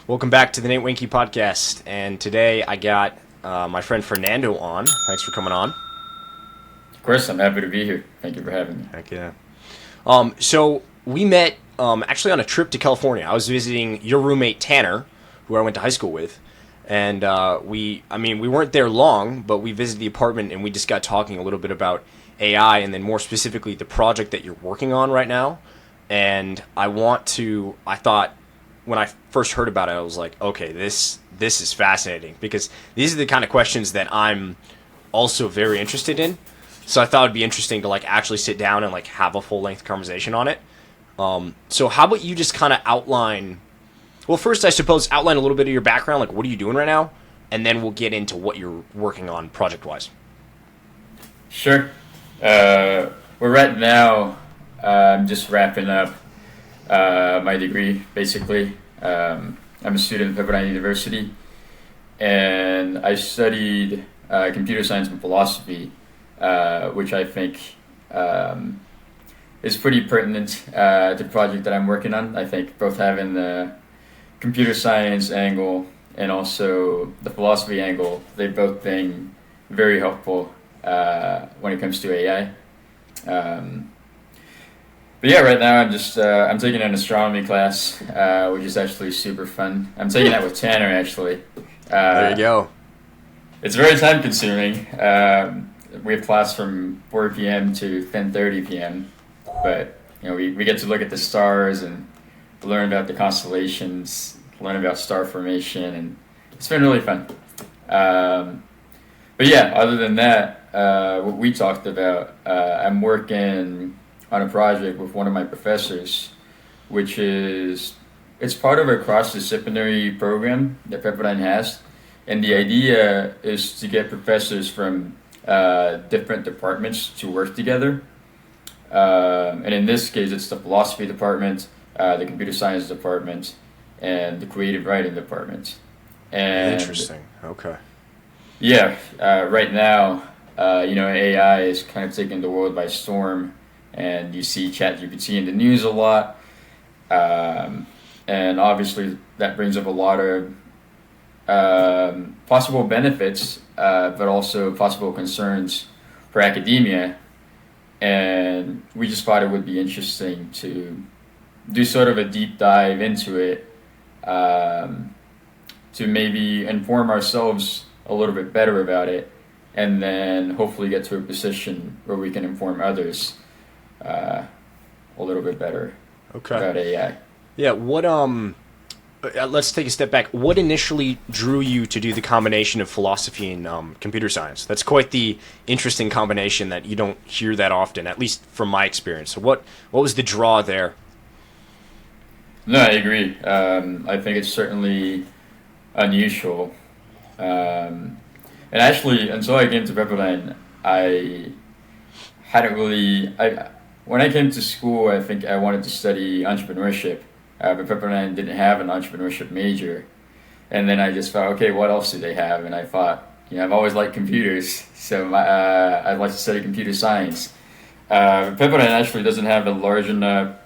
Welcome back to the Nate Wenke Podcast, and today I got my friend Fernando on. Thanks for coming on. Of course, I'm happy to be here. Thank you for having me. Heck yeah. So we met actually on a trip to California. I was visiting your roommate Tanner, who I went to high school with, and we weren't there long, but we visited the apartment and we just got talking a little bit about AI, and then more specifically the project that you're working on right now. And I thought when I first heard about it, I was like, okay, this is fascinating, because these are the kind of questions that I'm also very interested in. So I thought it'd be interesting to actually sit down and have a full length conversation on it. So how about you just kind of outline? Well, first I suppose outline a little bit of your background, like what are you doing right now, and then we'll get into what you're working on project wise. Sure. Well, right now I'm just wrapping up my degree, basically. I'm a student at Pepperdine University, and I studied computer science and philosophy, which I think is pretty pertinent to the project that I'm working on. I think both having the computer science angle and also the philosophy angle, they've both been very helpful when it comes to AI. But yeah, right now I'm taking an astronomy class, which is actually super fun. I'm taking that with Tanner, actually. There you go. It's very time consuming. We have class from 4 p.m. to 10:30 p.m. But we get to look at the stars and learn about the constellations, learn about star formation, and it's been really fun. But yeah, other than that, what we talked about, I'm working on a project with one of my professors, it's part of a cross-disciplinary program that Pepperdine has, and the idea is to get professors from different departments to work together. And in this case, it's the philosophy department, the computer science department, and the creative writing department. And interesting. Okay. Yeah, right now, AI is kind of taking the world by storm, and you see ChatGPT in the news a lot. And obviously that brings up a lot of possible benefits, but also possible concerns for academia. And we just thought it would be interesting to do sort of a deep dive into it, to maybe inform ourselves a little bit better about it, and then hopefully get to a position where we can inform others a little bit better about AI. Yeah, what let's take a step back. What initially drew you to do the combination of philosophy and computer science? That's quite the interesting combination that you don't hear that often, at least from my experience. So what was the draw there? No, I agree. I think it's certainly unusual. And actually, until I came to Pepperdine, I hadn't really... When I came to school, I think I wanted to study entrepreneurship, but Pepperdine didn't have an entrepreneurship major. And then I just thought, okay, what else do they have? And I thought, I've always liked computers, so I'd like to study computer science. Pepperdine actually doesn't have a large enough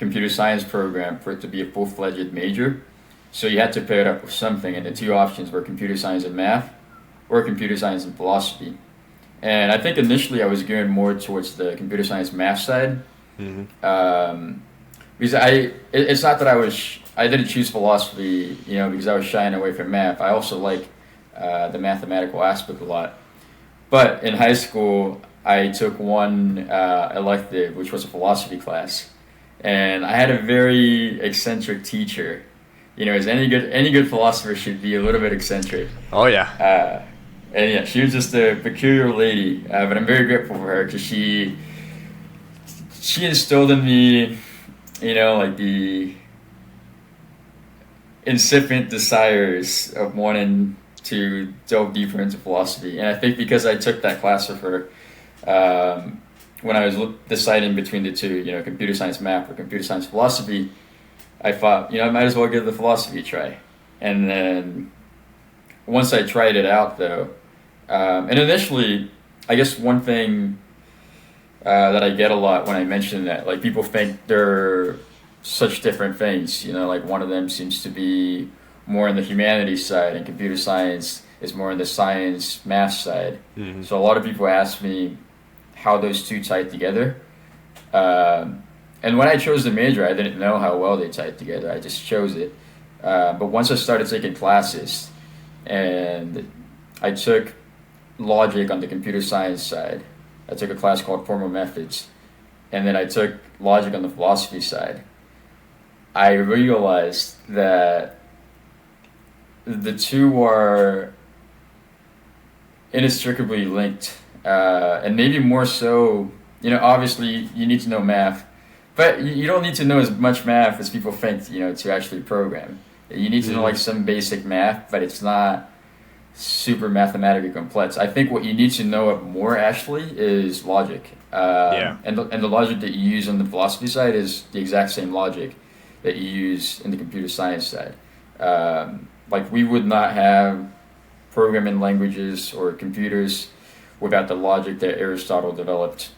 computer science program for it to be a full-fledged major. So you had to pair it up with something, and the two options were computer science and math, or computer science and philosophy. And I think initially I was gearing more towards the computer science math side. Mm-hmm. Because it's not that I didn't choose philosophy, because I was shying away from math. I also like the mathematical aspect a lot. But in high school, I took one elective, which was a philosophy class. And I had a very eccentric teacher. As any good philosopher should be a little bit eccentric. Oh, yeah. And yeah, she was just a peculiar lady, but I'm very grateful for her because she instilled in me, the incipient desires of wanting to delve deeper into philosophy. And I think because I took that class with her, when I was deciding between the two, computer science math or computer science philosophy, I thought, I might as well give the philosophy a try. And then once I tried it out, though, and initially, I guess one thing that I get a lot when I mention that, people think they're such different things. One of them seems to be more on the humanities side, and computer science is more on the science math side. Mm-hmm. So a lot of people ask me how those two tie together. And when I chose the major, I didn't know how well they tied together. I just chose it. But once I started taking classes, and I took logic on the computer science side, I took a class called Formal Methods, and then I took logic on the philosophy side, I realized that the two are inextricably linked, and maybe more so. Obviously you need to know math, but you don't need to know as much math as people think. To actually program, you need to know like some basic math, but it's not super mathematically complex. I think what you need to know more actually is logic. And the logic that you use on the philosophy side is the exact same logic that you use in the computer science side. Like we would not have programming languages or computers without the logic that Aristotle developed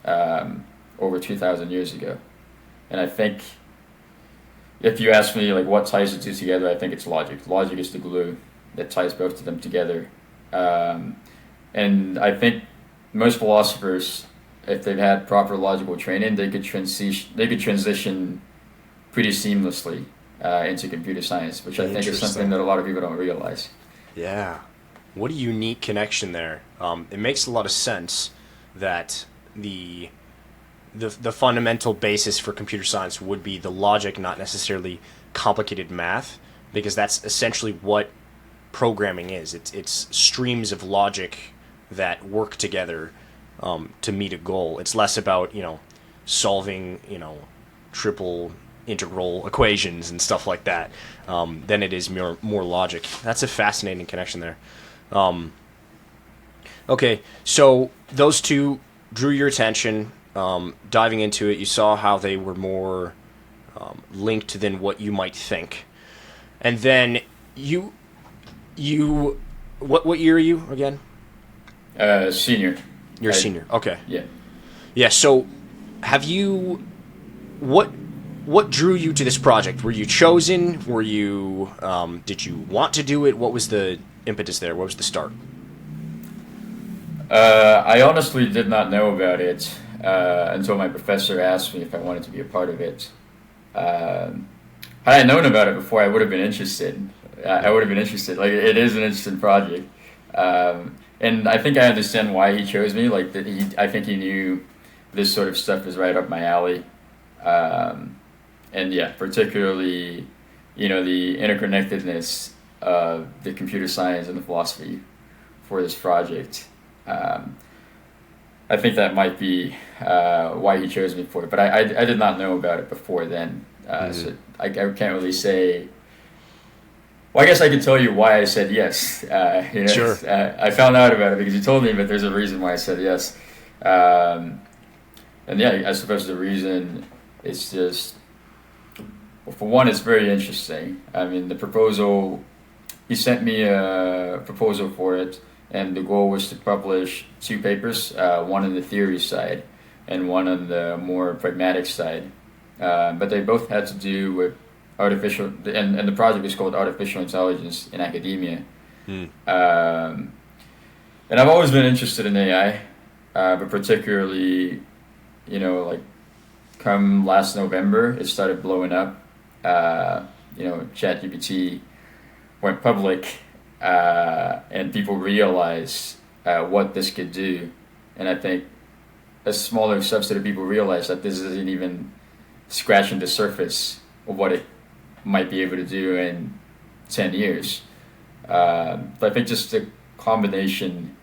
over 2,000 years ago. And I think if you ask me like what ties the two together, I think it's logic. Logic is the glue that ties both of them together. And I think most philosophers, if they've had proper logical training, they could transition pretty seamlessly into computer science, which I think is something that a lot of people don't realize. Yeah. What a unique connection there. It makes a lot of sense that the fundamental basis for computer science would be the logic, not necessarily complicated math, because that's essentially what programming is. It's streams of logic that work together to meet a goal. It's less about solving triple integral equations and stuff like that than it is more logic. That's a fascinating connection there. Okay, so those two drew your attention. Diving into it, you saw how they were more linked than what you might think. And then what year are you again? Senior. You're a senior. Okay. Yeah. Yeah. So, what drew you to this project? Were you chosen? Were you did you want to do it? What was the impetus there? What was the start? I honestly did not know about it until my professor asked me if I wanted to be a part of it. Had I known about it before, I would have been interested. I would have been interested. Like, it is an interesting project, and I think I understand why he chose me. Like, I think he knew this sort of stuff is right up my alley, and yeah, particularly, the interconnectedness of the computer science and the philosophy for this project. I think that might be why he chose me for it, but I did not know about it before then, so I can't really say. Well, I guess I can tell you why I said yes. Sure. I found out about it because you told me, but there's a reason why I said yes. And yeah, I suppose the reason is just, well, for one, it's very interesting. I mean, the proposal, he sent me a proposal for it, and the goal was to publish 2 papers, one on the theory side and one on the more pragmatic side. But they both had to do with artificial, and the project is called Artificial Intelligence in Academia. And I've always been interested in AI, but particularly, like come last November, it started blowing up. ChatGPT went public, and people realized what this could do. And I think a smaller subset of people realize that this isn't even scratching the surface of what it might be able to do in 10 years. But I think just the combination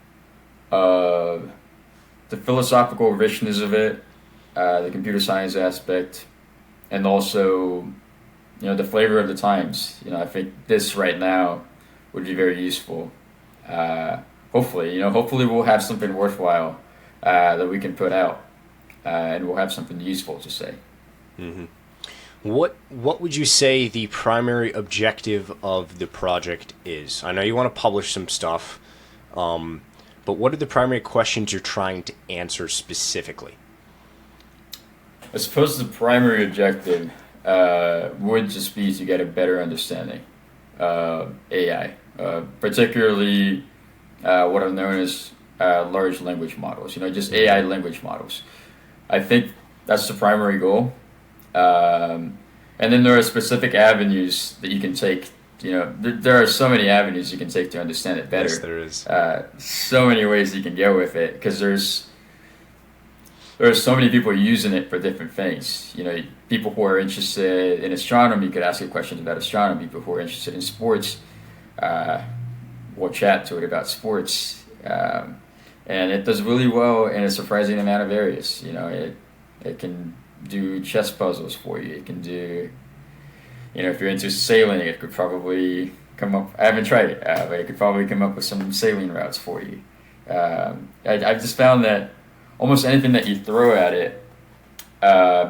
of the philosophical richness of it, the computer science aspect, and also, the flavor of the times. I think this right now would be very useful. Hopefully we'll have something worthwhile that we can put out, and we'll have something useful to say. Mm-hmm. What would you say the primary objective of the project is? I know you want to publish some stuff, but what are the primary questions you're trying to answer specifically? I suppose the primary objective would just be to get a better understanding AI, particularly what are known as large language models. Just AI language models. I think that's the primary goal. And then there are specific avenues that you can take. There are so many avenues you can take to understand it better. Yes, there is. So many ways you can go with it because there are so many people using it for different things. People who are interested in astronomy could ask it questions about astronomy. People who are interested in sports will chat to it about sports. And it does really well in a surprising amount of areas. It can do chess puzzles for you. It can do, if you're into sailing, it could probably come up. I haven't tried it, but it could probably come up with some sailing routes for you. I've just found that almost anything that you throw at it,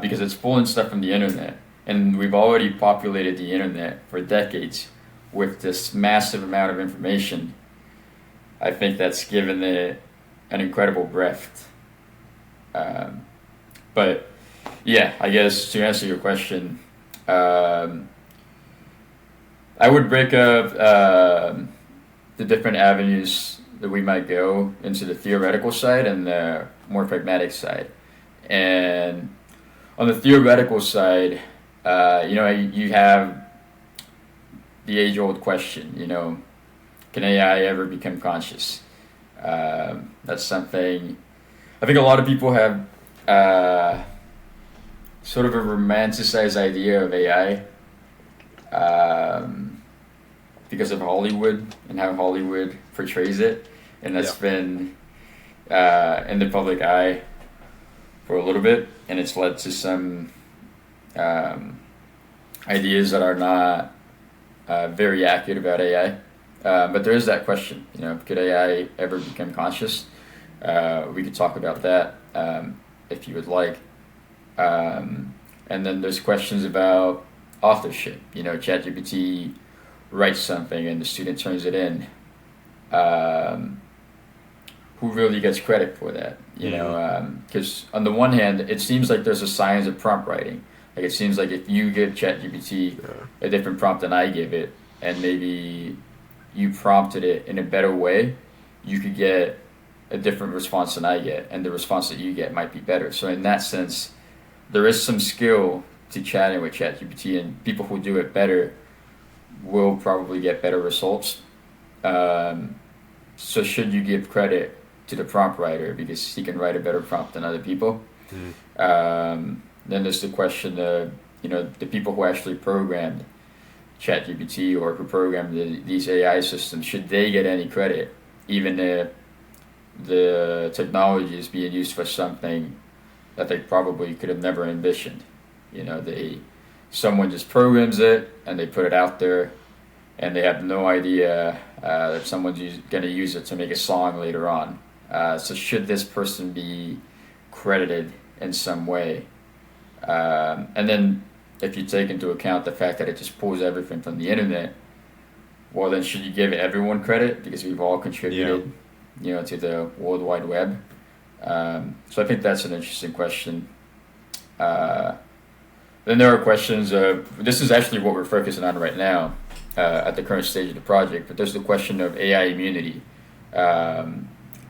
because it's pulling stuff from the internet, and we've already populated the internet for decades with this massive amount of information. I think that's given it an incredible breadth. But yeah, I guess to answer your question, I would break up the different avenues that we might go into the theoretical side and the more pragmatic side. And on the theoretical side, you have the age-old question, can AI ever become conscious? That's something I think a lot of people have sort of a romanticized idea of AI because of Hollywood and how Hollywood portrays it. And that's been in the public eye for a little bit, and it's led to some ideas that are not very accurate about AI. But there is that question, could AI ever become conscious? We could talk about that if you would like. And then there's questions about authorship. ChatGPT writes something and the student turns it in. Who really gets credit for that? Because on the one hand, it seems like there's a science of prompt writing. Like it seems like if you give ChatGPT a different prompt than I give it, and maybe you prompted it in a better way, you could get a different response than I get, and the response that you get might be better. So in that sense, there is some skill to chatting with ChatGPT, and people who do it better will probably get better results. So should you give credit to the prompt writer because he can write a better prompt than other people? Then there's the question of, the people who actually programmed ChatGPT or who programmed these AI systems, should they get any credit, even if the technology is being used for something that they probably could have never envisioned? Someone just programs it and they put it out there, and they have no idea that someone's going to use it to make a song later on. So should this person be credited in some way? And then if you take into account the fact that it just pulls everything from the internet, well, then should you give everyone credit because we've all contributed, to the World Wide Web? So I think that's an interesting question. Then there are questions of, this is actually what we're focusing on right now at the current stage of the project, but there's the question of AI immunity,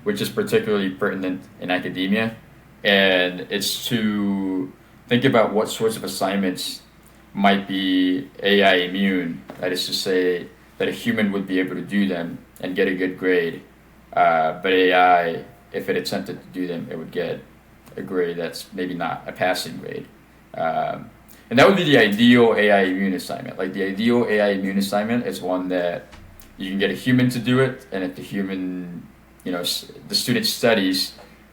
which is particularly pertinent in academia. And it's to think about what sorts of assignments might be AI immune, that is to say that a human would be able to do them and get a good grade, but AI, if it attempted to do them, it would get a grade that's maybe not a passing grade. And that would be the ideal AI immune assignment. Like the ideal AI immune assignment is one that you can get a human to do it, and if the human, the student studies,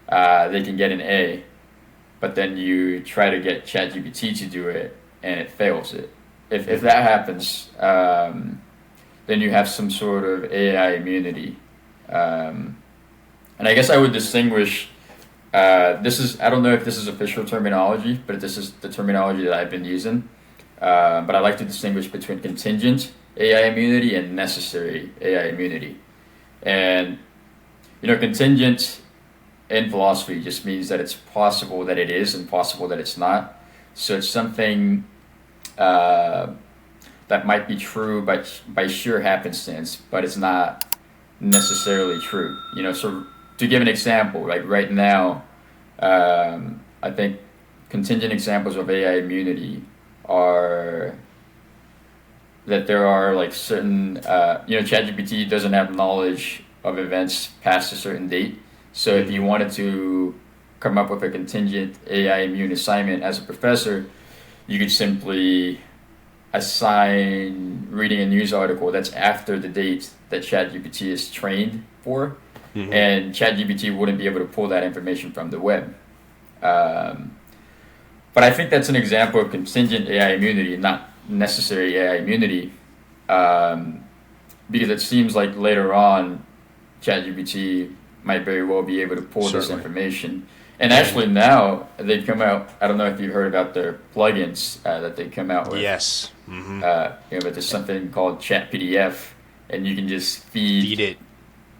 they can get an A, but then you try to get ChatGPT to do it, and it fails it. If that happens, then you have some sort of AI immunity. And I guess I would distinguish, I don't know if this is official terminology, but this is the terminology that I've been using. But I like to distinguish between contingent AI immunity and necessary AI immunity. And, contingent in philosophy just means that it's possible that it is and possible that it's not. So it's something that might be true by sheer happenstance, but it's not necessarily true. So to give an example, like right now, I think contingent examples of AI immunity are that there are like certain, ChatGPT doesn't have knowledge of events past a certain date. So if you wanted to come up with a contingent AI immune assignment as a professor, you could simply assign reading a news article that's after the date that ChatGPT is trained for, and ChatGPT wouldn't be able to pull that information from the web. But I think that's an example of contingent AI immunity, not necessary AI immunity, because it seems like later on ChatGPT might very well be able to pull this information. And actually now they've come out, I don't know if you've heard about their plugins that they come out with. Yes. But there's something called Chat PDF, and you can just feed it.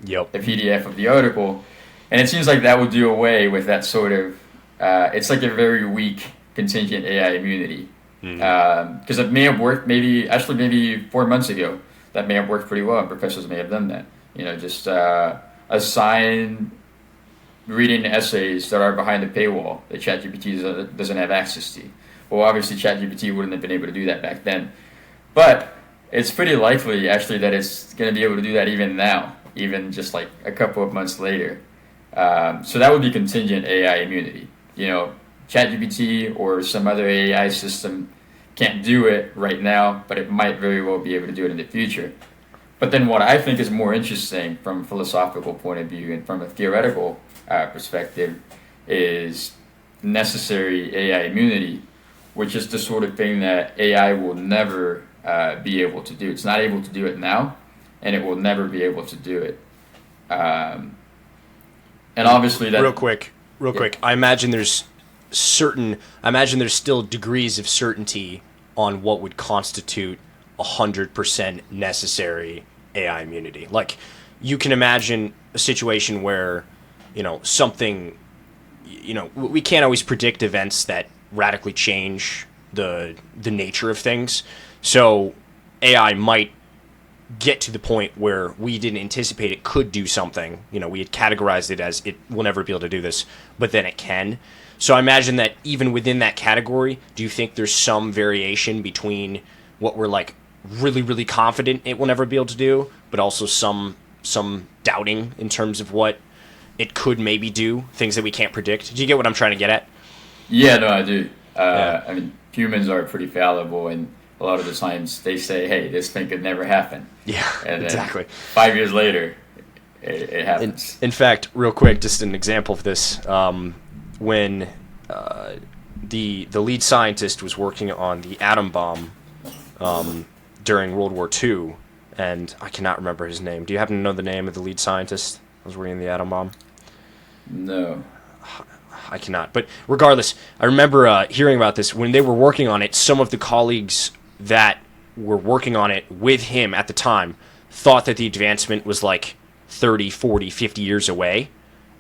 Yep. A PDF of the article. And it seems like that would do away with that sort of, it's like a very weak contingent AI immunity. Because it may have worked maybe 4 months ago. That may have worked pretty well, and professors may have done that. Just assign reading essays that are behind the paywall that ChatGPT doesn't have access to. Well, obviously ChatGPT wouldn't have been able to do that back then. But it's pretty likely, actually, that it's going to be able to do that even now, even just like a couple of months later. So that would be contingent AI immunity. ChatGPT or some other AI system can't do it right now, but it might very well be able to do it in the future. But then what I think is more interesting from a philosophical point of view and from a theoretical perspective is necessary AI immunity, which is the sort of thing that AI will never be able to do. It's not able to do it now, and it will never be able to do it. And obviously that... Real quick. I imagine there's still degrees of certainty on what would constitute 100% necessary AI immunity. Like, you can imagine a situation where, something, we can't always predict events that radically change the nature of things. So AI might get to the point where we didn't anticipate it could do something. We had categorized it as it will never be able to do this, but then it can. So I imagine that even within that category, do you think there's some variation between what we're like really, really confident it will never be able to do, but also some doubting in terms of what it could maybe do, things that we can't predict? Do you get what I'm trying to get at? Yeah, no, I do. I mean, humans are pretty fallible, and a lot of the times they say, hey, this thing could never happen. Yeah, and exactly. 5 years later, it happens. In fact, real quick, just an example of this, when the lead scientist was working on the atom bomb during World War II, and I cannot remember his name. Do you happen to know the name of the lead scientist who was working on the atom bomb? No. I cannot. But regardless, I remember hearing about this. When they were working on it, some of the colleagues that were working on it with him at the time thought that the advancement was like 30, 40, 50 years away.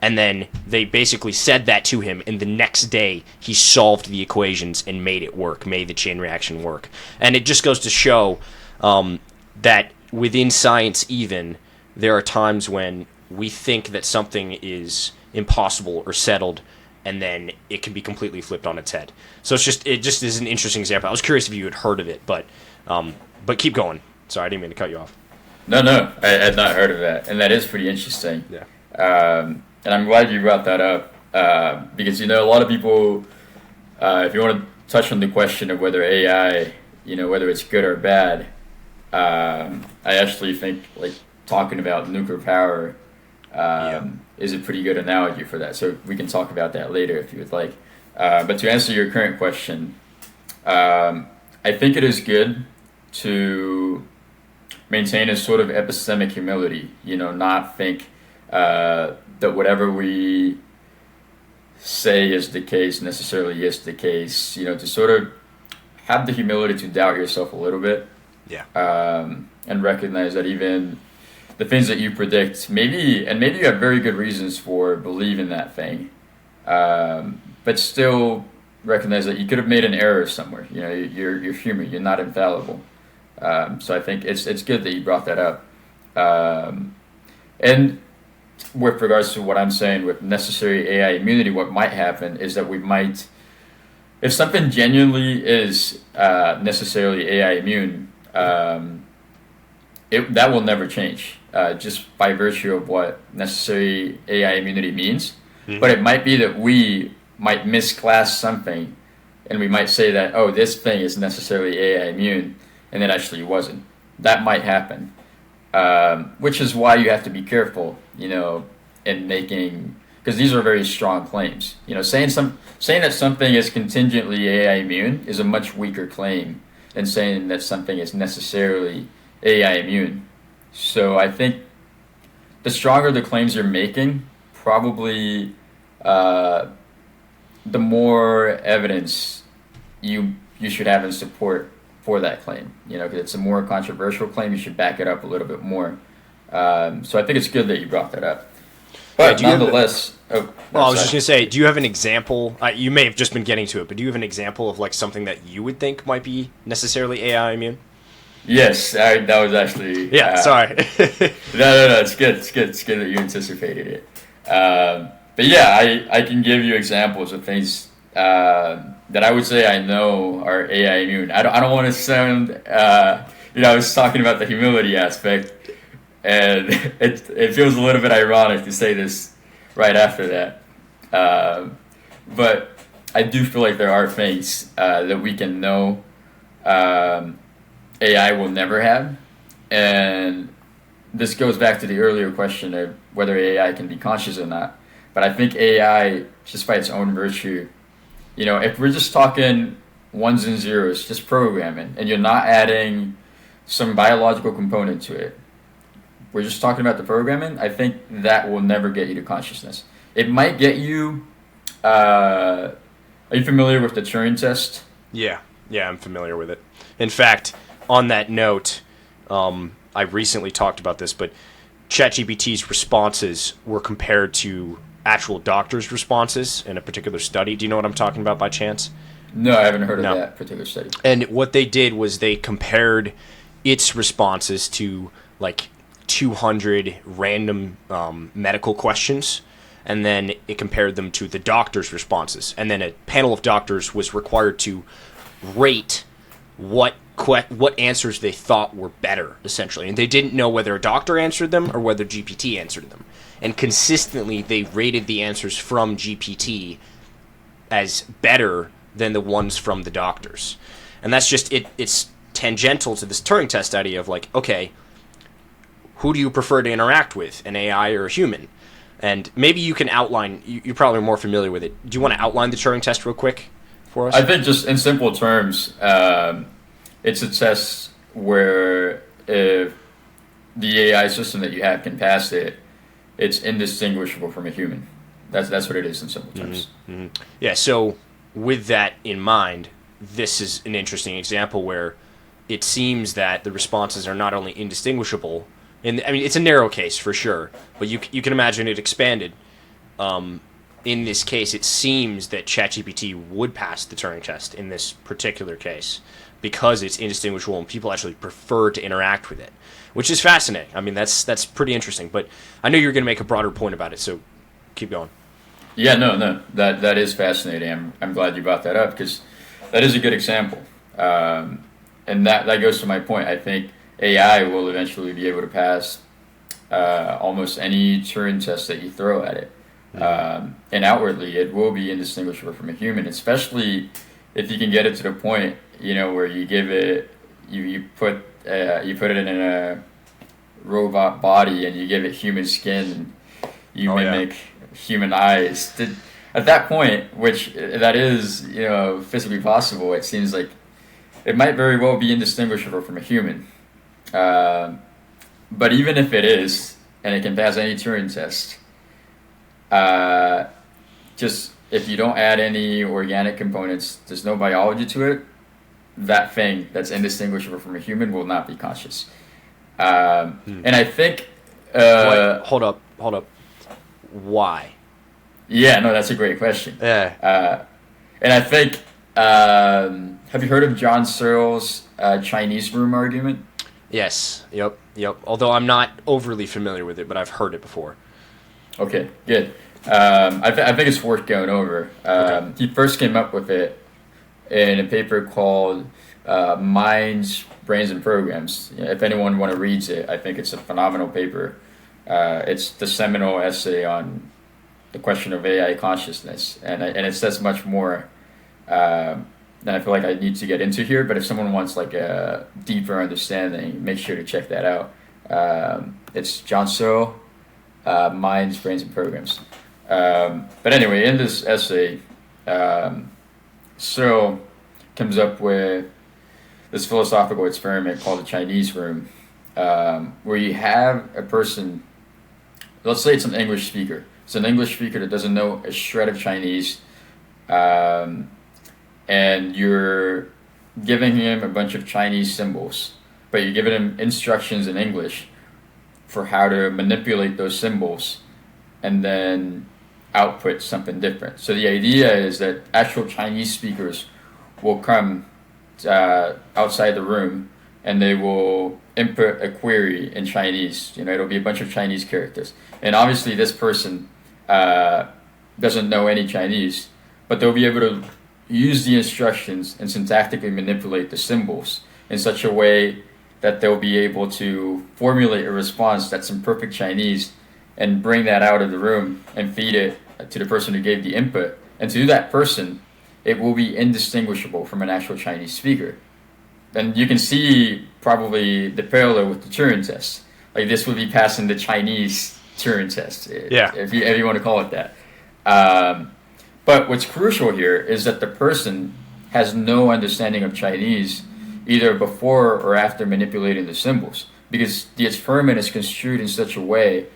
And then they basically said that to him, and the next day he solved the equations and made it work, made the chain reaction work. And it just goes to show that within science even, there are times when we think that something is impossible or settled, and then it can be completely flipped on its head. So it just is an interesting example. I was curious if you had heard of it, but keep going. Sorry, I didn't mean to cut you off. No, I had not heard of that, and that is pretty interesting. Yeah. And I'm glad you brought that up because a lot of people, if you want to touch on the question of whether AI, whether it's good or bad, I actually think like talking about nuclear power is a pretty good analogy for that. So we can talk about that later if you would like. But to answer your current question, I think it is good to maintain a sort of epistemic humility, not think that whatever we say is the case necessarily is the case, to sort of have the humility to doubt yourself a little bit. Yeah. And recognize that even the things that you predict, maybe you have very good reasons for believing that thing, but still recognize that you could have made an error somewhere. You're human, you're not infallible. So I think it's good that you brought that up. And with regards to what I'm saying with necessary AI immunity, what might happen is that we might, if something genuinely is necessarily AI immune, that will never change, just by virtue of what necessary AI immunity means. Mm-hmm. But it might be that we might misclass something, and we might say that, oh, this thing is necessarily AI immune, and it actually wasn't. That might happen, which is why you have to be careful, in making, because these are very strong claims. Saying that something is contingently AI immune is a much weaker claim than saying that something is necessarily AI immune. So I think the stronger the claims you're making, probably the more evidence you should have in support for that claim. Because it's a more controversial claim, you should back it up a little bit more. So I think it's good that you brought that up. But nonetheless, I was just going to say, do you have an example? You may have just been getting to it, but do you have an example of like something that you would think might be necessarily AI immune? Yes, that was actually... Yeah, sorry. No, it's good. It's good that you anticipated it. But yeah, I can give you examples of things that I would say I know are AI immune. I don't want to sound... I was talking about the humility aspect, and it feels a little bit ironic to say this right after that. But I do feel like there are things that we can know AI will never have. And this goes back to the earlier question of whether AI can be conscious or not. But I think AI, just by its own virtue, if we're just talking ones and zeros, just programming, and you're not adding some biological component to it, we're just talking about the programming, I think that will never get you to consciousness. It might get you... are you familiar with the Turing test? Yeah, I'm familiar with it. In fact, on that note, I recently talked about this, but ChatGPT's responses were compared to actual doctors' responses in a particular study. Do you know what I'm talking about by chance? No, I haven't heard of that particular study. And what they did was they compared its responses to like 200 random medical questions, and then it compared them to the doctor's responses. And then a panel of doctors was required to rate what answers they thought were better, essentially. And they didn't know whether a doctor answered them or whether GPT answered them. And consistently, they rated the answers from GPT as better than the ones from the doctors. And that's just, it's tangential to this Turing test idea of like, okay, who do you prefer to interact with, an AI or a human? And maybe you can outline, you're probably more familiar with it. Do you want to outline the Turing test real quick for us? I think just in simple terms, it's a test where if the AI system that you have can pass it, it's indistinguishable from a human. That's what it is in simple terms. Mm-hmm. Mm-hmm. Yeah, so with that in mind, this is an interesting example where it seems that the responses are not only indistinguishable, and I mean, it's a narrow case for sure, but you can imagine it expanded. In this case, it seems that ChatGPT would pass the Turing test in this particular case because it's indistinguishable and people actually prefer to interact with it, which is fascinating. I mean, that's pretty interesting. But I know you're going to make a broader point about it, so keep going. Yeah, no, that is fascinating. I'm glad you brought that up because that is a good example, and that goes to my point. I think AI will eventually be able to pass almost any Turing test that you throw at it. And outwardly, it will be indistinguishable from a human, especially if you can get it to the point, where you give it, you put it in a robot body and you give it human skin, you mimic human eyes. At that point, which that is, physically possible, it seems like it might very well be indistinguishable from a human. But even if it is, and it can pass any Turing test, just if you don't add any organic components, there's no biology to it, that thing that's indistinguishable from a human will not be conscious. And I think... Hold up. Why? Yeah, no, that's a great question. Yeah. And I think Have you heard of John Searle's Chinese room argument? Yes. Yep. Although I'm not overly familiar with it, but I've heard it before. Okay, good. I think it's worth going over. He first came up with it in a paper called Minds, Brains, and Programs. If anyone want to read it, I think it's a phenomenal paper. It's the seminal essay on the question of AI consciousness, and it says much more than I feel like I need to get into here. But if someone wants like a deeper understanding, make sure to check that out. It's John Searle, Minds, Brains, and Programs. But anyway, in this essay, Searle comes up with this philosophical experiment called the Chinese room, where you have a person, let's say it's an English speaker. It's an English speaker that doesn't know a shred of Chinese, and you're giving him a bunch of Chinese symbols, but you're giving him instructions in English for how to manipulate those symbols and then output something different. So the idea is that actual Chinese speakers will come outside the room and they will input a query in Chinese. It'll be a bunch of Chinese characters. And obviously this person doesn't know any Chinese, but they'll be able to use the instructions and syntactically manipulate the symbols in such a way that they'll be able to formulate a response that's in perfect Chinese and bring that out of the room and feed it to the person who gave the input. And to that person, it will be indistinguishable from an actual Chinese speaker. And you can see probably the parallel with the Turing test. Like this would be passing the Chinese Turing test, if you want to call it that. But what's crucial here is that the person has no understanding of Chinese either before or after manipulating the symbols, because the experiment is construed in such a way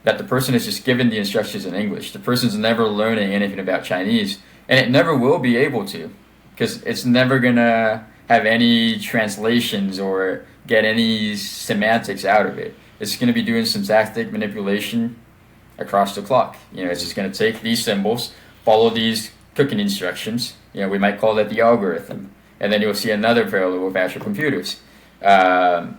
that the person is just given the instructions in English. The person's never learning anything about Chinese, and it never will be able to, because it's never going to have any translations or get any semantics out of it. It's going to be doing syntactic manipulation across the clock. It's just going to take these symbols, follow these cooking instructions. We might call that the algorithm. And then you'll see another parallel with actual computers. And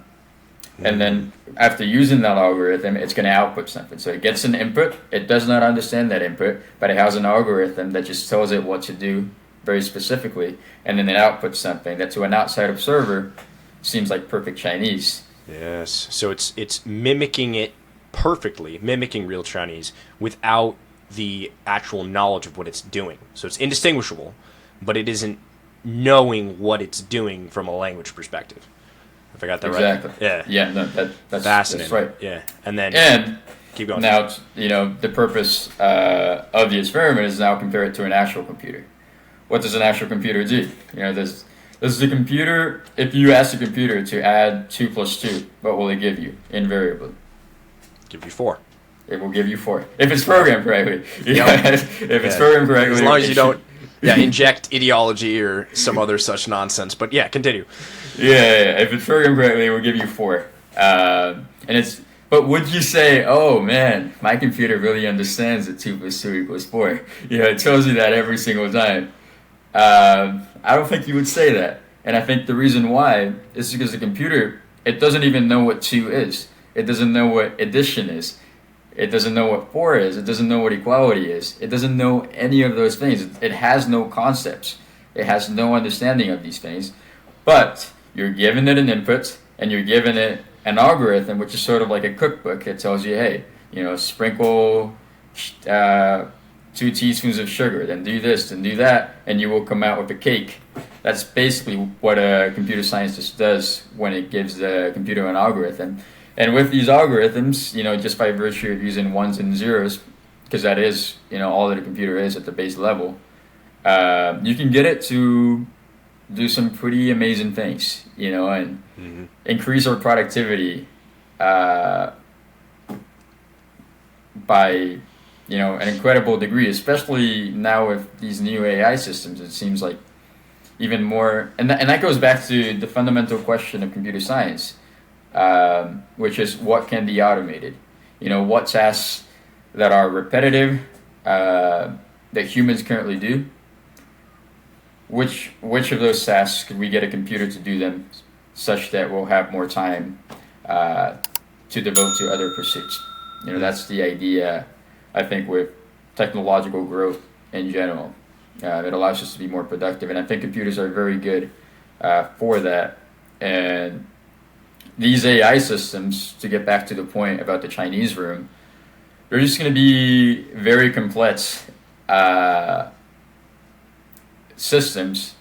then after using that algorithm, it's going to output something. So it gets an input. It does not understand that input, but it has an algorithm that just tells it what to do very specifically. And then it outputs something that to an outside observer seems like perfect Chinese. Yes. So it's mimicking it perfectly, mimicking real Chinese without the actual knowledge of what it's doing. So it's indistinguishable, but it isn't knowing what it's doing from a language perspective. If I got that right. Exactly. Yeah. Yeah, no, that's fascinating. That's right. Yeah. And keep going. Now, the purpose of the experiment is now compare it to an actual computer. What does an actual computer do? This is the computer. If you ask the computer to add 2 plus 2, what will it give you invariably? Give you 4. It will give you 4 if it's programmed correctly. Yep. If it's programmed correctly, as long as you don't inject ideology or some other such nonsense. But continue. Yeah. If it's programmed correctly, it will give you 4. But would you say, oh man, my computer really understands that 2 plus 2 equals 4? It tells you that every single time. I don't think you would say that. And I think the reason why is because the computer, it doesn't even know what 2 is. It doesn't know what addition is. It doesn't know what 4 is. It doesn't know what equality is. It doesn't know any of those things. It has no concepts. It has no understanding of these things. But you're giving it an input, and you're giving it an algorithm, which is sort of like a cookbook. It tells you, hey, sprinkle 2 teaspoons of sugar, then do this, then do that, and you will come out with a cake. That's basically what a computer scientist does when it gives the computer an algorithm. And with these algorithms, just by virtue of using ones and zeros, because that is, all that a computer is at the base level, you can get it to do some pretty amazing things, and increase our productivity by, an incredible degree, especially now with these new AI systems. It seems like even more, and that goes back to the fundamental question of computer science, which is what can be automated? What tasks that are repetitive, that humans currently do, which of those tasks could we get a computer to do them such that we'll have more time to devote to other pursuits. That's the idea, I think, with technological growth in general. It allows us to be more productive, and I think computers are very good for that. And these AI systems, to get back to the point about the Chinese room, they're just going to be very complex systems,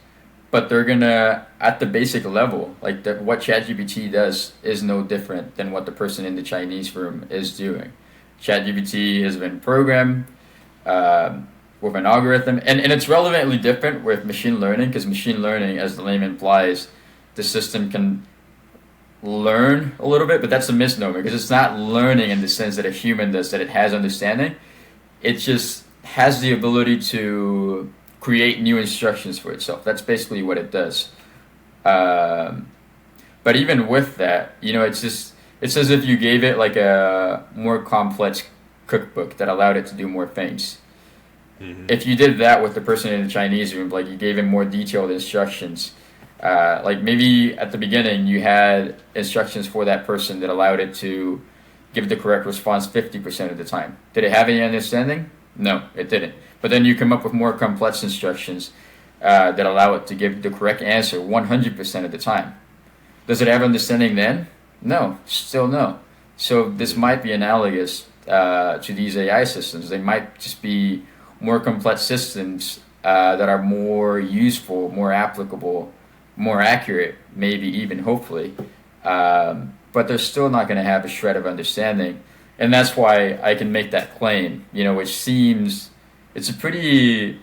but they're going to, at the basic level, like what ChatGPT does is no different than what the person in the Chinese room is doing. ChatGPT has been programmed with an algorithm, and it's relevantly different with machine learning, because machine learning, as the name implies, the system can learn a little bit, but that's a misnomer, because it's not learning in the sense that a human does, that it has understanding. It just has the ability to create new instructions for itself. That's basically what it does. But even with that, it's as if you gave it like a more complex cookbook that allowed it to do more things. Mm-hmm. If you did that with the person in the Chinese room, like you gave him more detailed instructions, like maybe at the beginning you had instructions for that person that allowed it to give the correct response 50% of the time. Did it have any understanding? No, it didn't. But then you come up with more complex instructions that allow it to give the correct answer 100% of the time. Does it have understanding then? No, still no. So this might be analogous to these AI systems. They might just be more complex systems that are more useful, more applicable, more accurate, maybe even, hopefully. But they're still not going to have a shred of understanding. And that's why I can make that claim, which seems, it's a pretty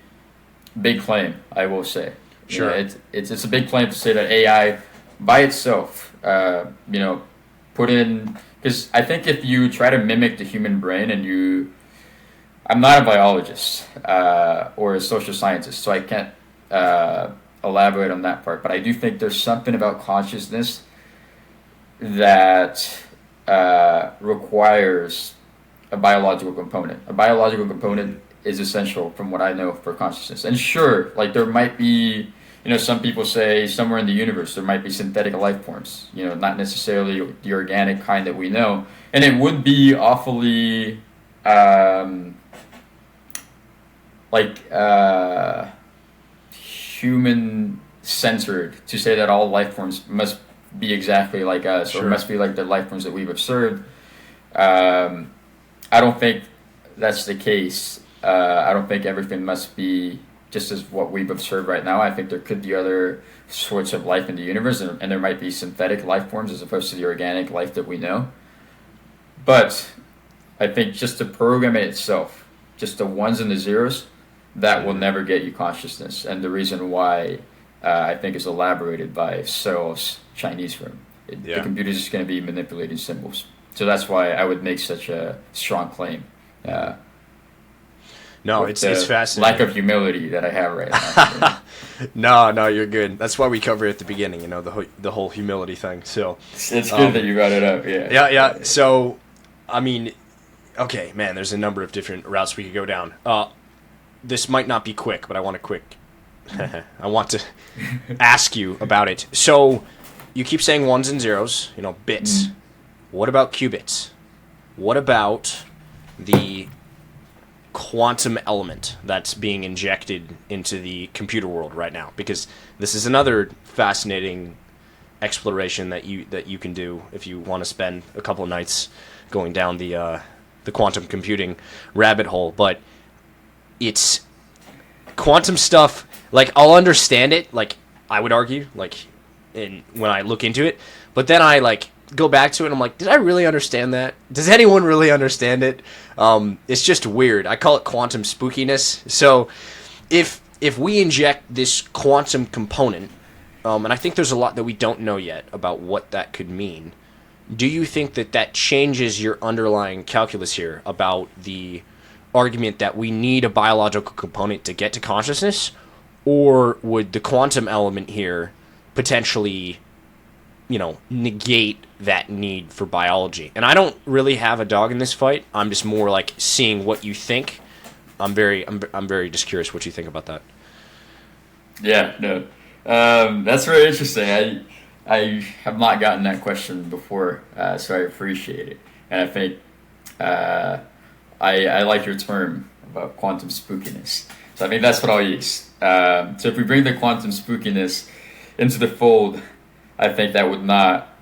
big claim, I will say. Sure. It's a big claim to say that AI by itself, put in, because I think if you try to mimic the human brain and I'm not a biologist or a social scientist, so I can't elaborate on that part, but I do think there's something about consciousness that requires a biological component. A biological component is essential, from what I know, for consciousness. And sure, like there might be, some people say somewhere in the universe there might be synthetic life forms, not necessarily the organic kind that we know. And it would be awfully human-centered to say that all life forms must be exactly like us, sure, or must be like the life forms that we've observed. I don't think that's the case. I don't think everything must be just as what we've observed right now. I think there could be other sorts of life in the universe, and there might be synthetic life forms as opposed to the organic life that we know. But I think just the program in itself, just the ones and the zeros, that will never get you consciousness. And the reason why I think is elaborated by Searle's Chinese room. The computer is just going to be manipulating symbols. So that's why I would make such a strong claim. No, it's fascinating. Lack of humility that I have right now. No, you're good. That's why we covered at the beginning, the whole humility thing. So it's good that you brought it up. Yeah. So, I mean, okay, man. There's a number of different routes we could go down. This might not be quick, but I want to ask you about it. So, you keep saying ones and zeros, bits. Mm. What about qubits? What about the quantum element that's being injected into the computer world right now? Because this is another fascinating exploration that you can do if you want to spend a couple of nights going down the quantum computing rabbit hole. But it's quantum stuff. Like, I'll understand it. Like, I would argue, when I look into it, but then I go back to it and I'm like, did I really understand that? Does anyone really understand it? It's just weird. I call it quantum spookiness. So if we inject this quantum component, and I think there's a lot that we don't know yet about what that could mean, do you think that changes your underlying calculus here about the argument that we need a biological component to get to consciousness? Or would the quantum element here potentially negate that need for biology? And I don't really have a dog in this fight. I'm just more seeing what you think. I'm very just curious what you think about that. Yeah, no. That's very interesting. I have not gotten that question before, so I appreciate it. And I think uh, I like your term about quantum spookiness. So I think that's what I'll use. So if we bring the quantum spookiness into the fold, I think that would not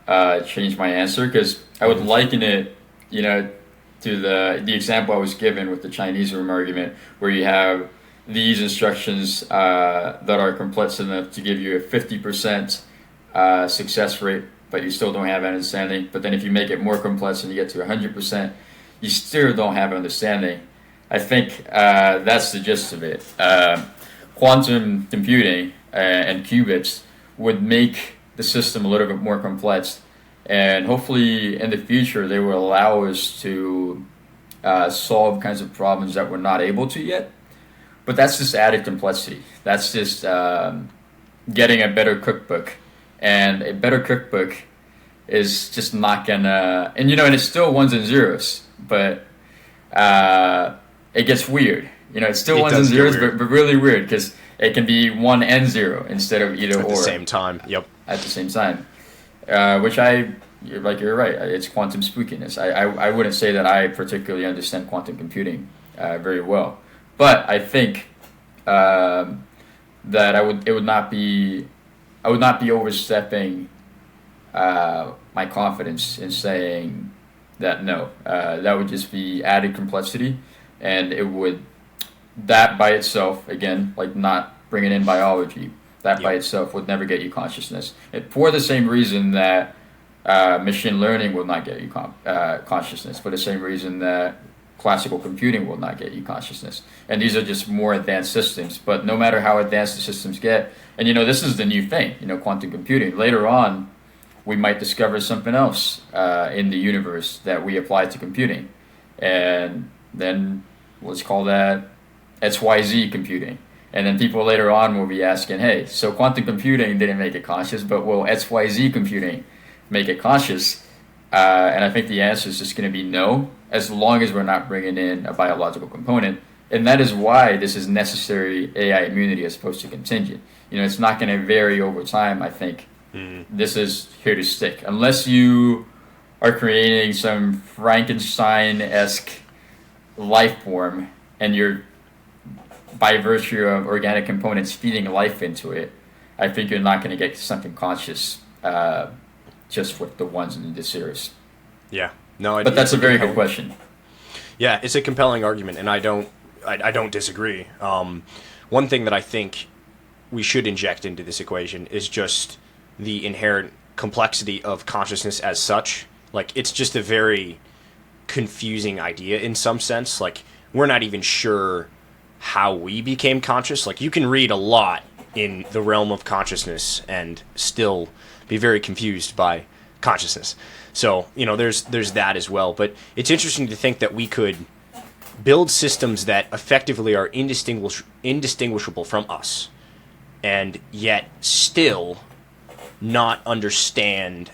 change my answer because I would liken it, to the example I was given with the Chinese room argument, where you have these instructions that are complex enough to give you a 50% success rate, but you still don't have understanding. But then if you make it more complex and you get to 100%, you still don't have understanding. I think that's the gist of it. Quantum computing and qubits would make the system a little bit more complex, and hopefully in the future they will allow us to solve kinds of problems that we're not able to yet. But that's just added complexity. That's just getting a better cookbook, and a better cookbook is just not gonna. And it's still ones and zeros, but it gets weird. It's still It ones and does get zeros, weird. but really weird because it can be 1 and 0 instead of either At or the same time. Yep. at the same time. Which you're right. It's quantum spookiness. I wouldn't say that I particularly understand quantum computing very well, but I think that it would not be I would not be overstepping my confidence in saying that no. That would just be added complexity, and that by itself, again, like not bringing in biology, that by itself would never get you consciousness. For the same reason that machine learning will not get you consciousness, for the same reason that classical computing will not get you consciousness. And these are just more advanced systems. But no matter how advanced the systems get, and this is the new thing, quantum computing. Later on, we might discover something else in the universe that we apply to computing. And then let's call that XYZ computing. And then people later on will be asking, hey, so quantum computing didn't make it conscious, but will XYZ computing make it conscious? And I think the answer is just going to be no, as long as we're not bringing in a biological component. And that is why this is necessary AI immunity as opposed to contingent. It's not going to vary over time, I think. This is here to stick. Unless you are creating some Frankenstein-esque life form and you're, by virtue of organic components, feeding life into it, I think you're not going to get something conscious just with the ones and the zeros. Yeah. No, but that's a very good question. Yeah, it's a compelling argument, and I don't disagree. One thing that I think we should inject into this equation is just the inherent complexity of consciousness as such. Like, it's just a very confusing idea in some sense. Like, we're not even sure how we became conscious. Like, you can read a lot in the realm of consciousness and still be very confused by consciousness. So, there's that as well. But it's interesting to think that we could build systems that effectively are indistinguishable from us, and yet still not understand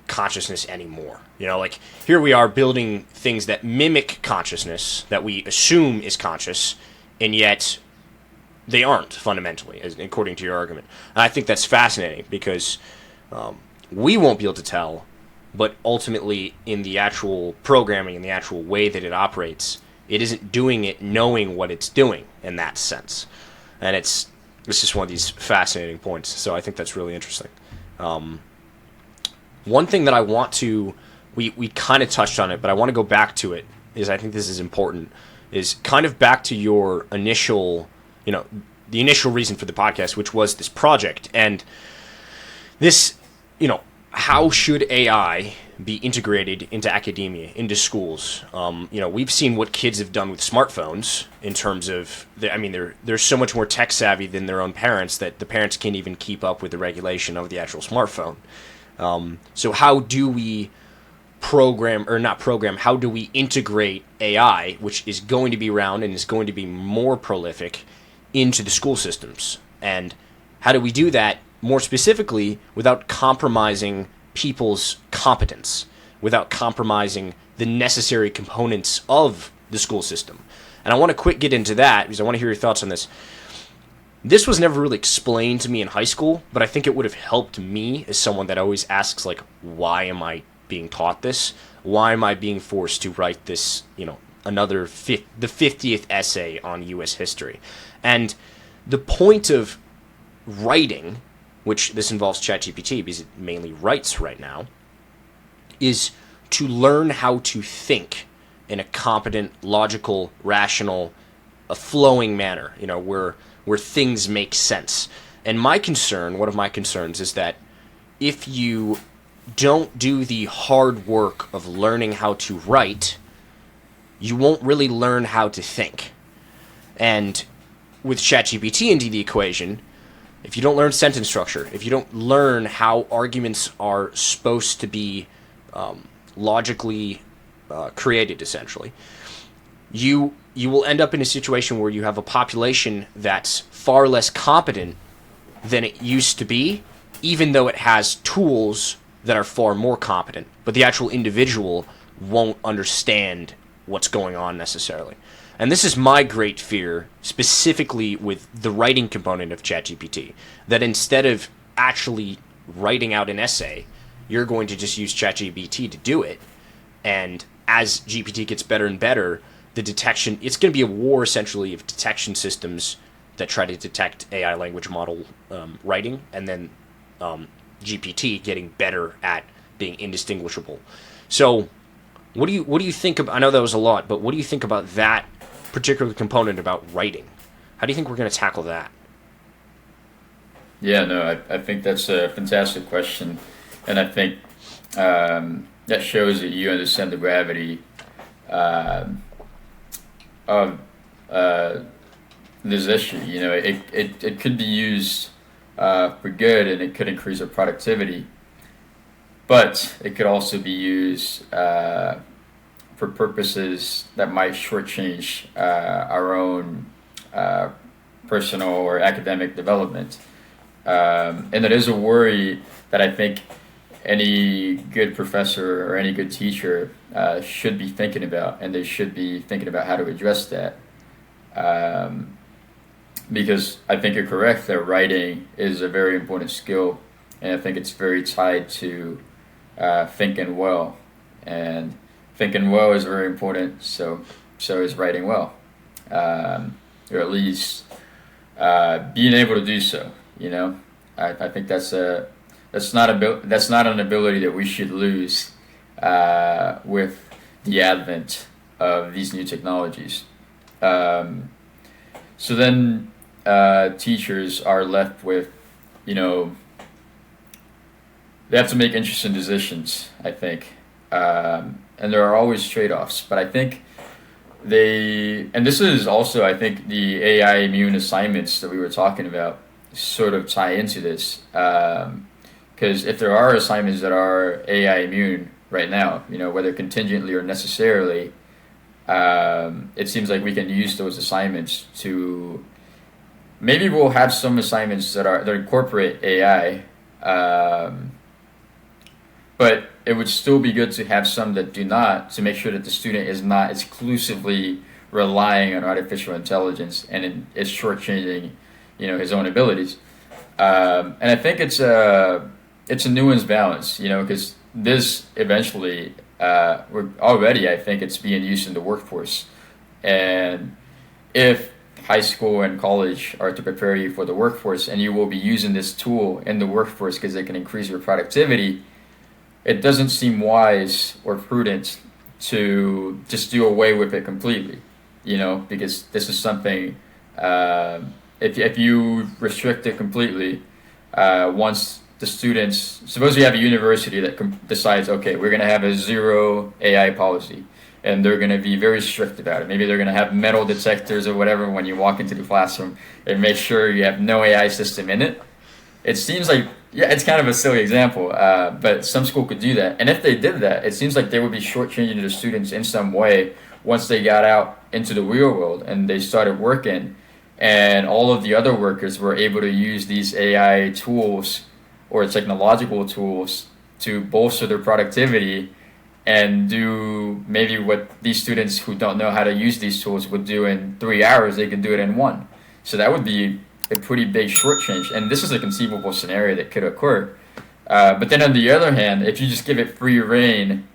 consciousness anymore. Like, here we are building things that mimic consciousness, that we assume is conscious, and yet they aren't fundamentally, according to your argument. And I think that's fascinating because we won't be able to tell, but ultimately in the actual programming, in the actual way that it operates, it isn't doing it knowing what it's doing in that sense. And it's just one of these fascinating points. So I think that's really interesting. One thing that I want to, we kind of touched on it, but I want to go back to it, is I think this is important, is kind of back to your initial, the initial reason for the podcast, which was this project. And this, how should AI be integrated into academia, into schools? We've seen what kids have done with smartphones in terms of, they're so much more tech savvy than their own parents that the parents can't even keep up with the regulation of the actual smartphone. So how do we how do we integrate AI, which is going to be around and is going to be more prolific, into the school systems? And how do we do that more specifically without compromising people's competence, without compromising the necessary components of the school system? And I want to get into that because I want to hear your thoughts on this. This was never really explained to me in high school, but I think it would have helped me as someone that always asks, like, why am I being taught this? Why am I being forced to write this, the 50th essay on U.S. history? And the point of writing, which this involves ChatGPT because it mainly writes right now, is to learn how to think in a competent, logical, rational, a flowing manner, where things make sense. And one of my concerns is that if you don't do the hard work of learning how to write, you won't really learn how to think. And with ChatGPT into the equation, if you don't learn sentence structure, if you don't learn how arguments are supposed to be logically created, essentially, you will end up in a situation where you have a population that's far less competent than it used to be, even though it has tools that are far more competent. But the actual individual won't understand what's going on necessarily. And this is my great fear, specifically with the writing component of ChatGPT, that instead of actually writing out an essay, you're going to just use ChatGPT to do it. And as GPT gets better and better, it's going to be a war, essentially, of detection systems that try to detect AI language model writing, and then GPT getting better at being indistinguishable. So what do you think of, I know that was a lot, but what do you think about that particular component about writing? How do you think we're going to tackle that? Yeah, no, I think that's a fantastic question. And I think that shows that you understand the gravity of this issue. It could be used for good, and it could increase our productivity, but it could also be used for purposes that might shortchange our own personal or academic development. And it is a worry that I think any good professor or any good teacher should be thinking about, and they should be thinking about how to address that. Because I think you're correct that writing is a very important skill, and I think it's very tied to thinking well. And thinking well is very important, so is writing well. Or at least being able to do so, I think that's not an ability that we should lose with the advent of these new technologies. So then teachers are left with, they have to make interesting decisions, I think. And there are always trade-offs, but I think and this is also, I think, the AI immune assignments that we were talking about sort of tie into this. Because if there are assignments that are AI immune right now, whether contingently or necessarily, it seems like we can use those assignments to, maybe we'll have some assignments that incorporate AI, but it would still be good to have some that do not, to make sure that the student is not exclusively relying on artificial intelligence and is shortchanging, his own abilities. And I think it's a nuanced balance, because this eventually, we're already, I think it's being used in the workforce. And if high school and college are to prepare you for the workforce, and you will be using this tool in the workforce because it can increase your productivity, it doesn't seem wise or prudent to just do away with it completely, because this is something, if you restrict it completely, once the students, suppose you have a university that decides, okay, we're going to have a zero AI policy, and they're going to be very strict about it. Maybe they're going to have metal detectors or whatever when you walk into the classroom, and make sure you have no AI system in it. It seems like, yeah, it's kind of a silly example, but some school could do that. And if they did that, it seems like they would be shortchanging the students in some way once they got out into the real world and they started working, and all of the other workers were able to use these AI tools or technological tools to bolster their productivity and do maybe what these students who don't know how to use these tools would do in 3 hours, they could do it in one. So that would be a pretty big shortchange. And this is a conceivable scenario that could occur. But then on the other hand, if you just give it free reign,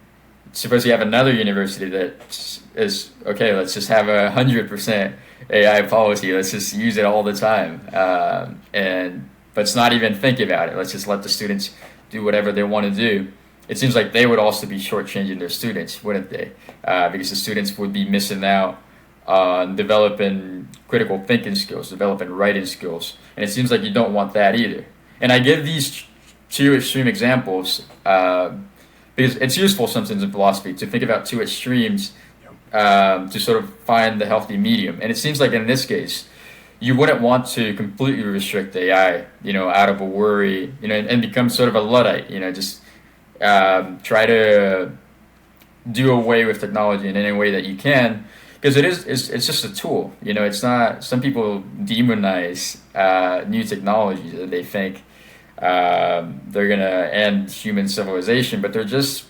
suppose you have another university that is, okay, let's just have 100% AI policy. Let's just use it all the time. But let's not even think about it. Let's just let the students do whatever they want to do. It seems like they would also be shortchanging their students, wouldn't they? Because the students would be missing out on developing critical thinking skills, developing writing skills. And it seems like you don't want that either. And I give these two extreme examples because it's useful sometimes in philosophy to think about two extremes to sort of find the healthy medium. And it seems like in this case, you wouldn't want to completely restrict AI, out of a worry, and become sort of a Luddite, just try to do away with technology in any way that you can, because it's just a tool. It's not. Some people demonize new technologies and they think they're gonna end human civilization, but they're just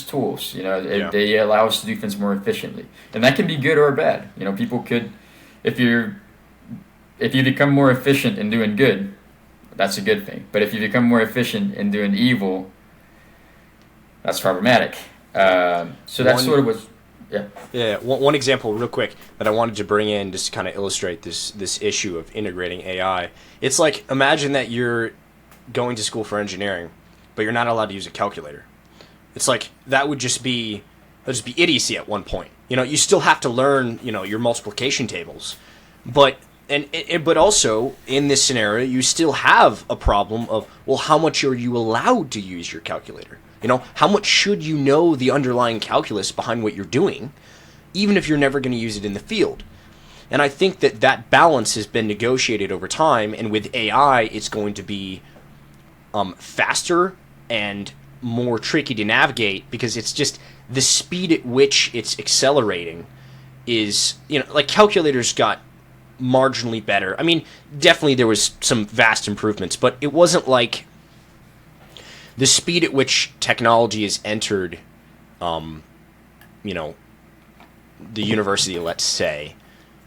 tools. They allow us to do things more efficiently, and that can be good or bad. People could, if you become more efficient in doing good, that's a good thing. But if you become more efficient in doing evil, that's problematic. So that's sort of what. Yeah. Yeah. One example, real quick, that I wanted to bring in just to kind of illustrate this issue of integrating AI. It's like, imagine that you're going to school for engineering, but you're not allowed to use a calculator. It's like that would just be idiocy at one point. You still have to learn your multiplication tables, but also in this scenario you still have a problem of, well, how much are you allowed to use your calculator? How much should you know the underlying calculus behind what you're doing, even if you're never going to use it in the field? And I think that balance has been negotiated over time, and with AI it's going to be faster and more tricky to navigate, because it's just the speed at which it's accelerating is, like calculators got marginally better. I mean, definitely there was some vast improvements, but it wasn't like the speed at which technology has entered, the university, let's say,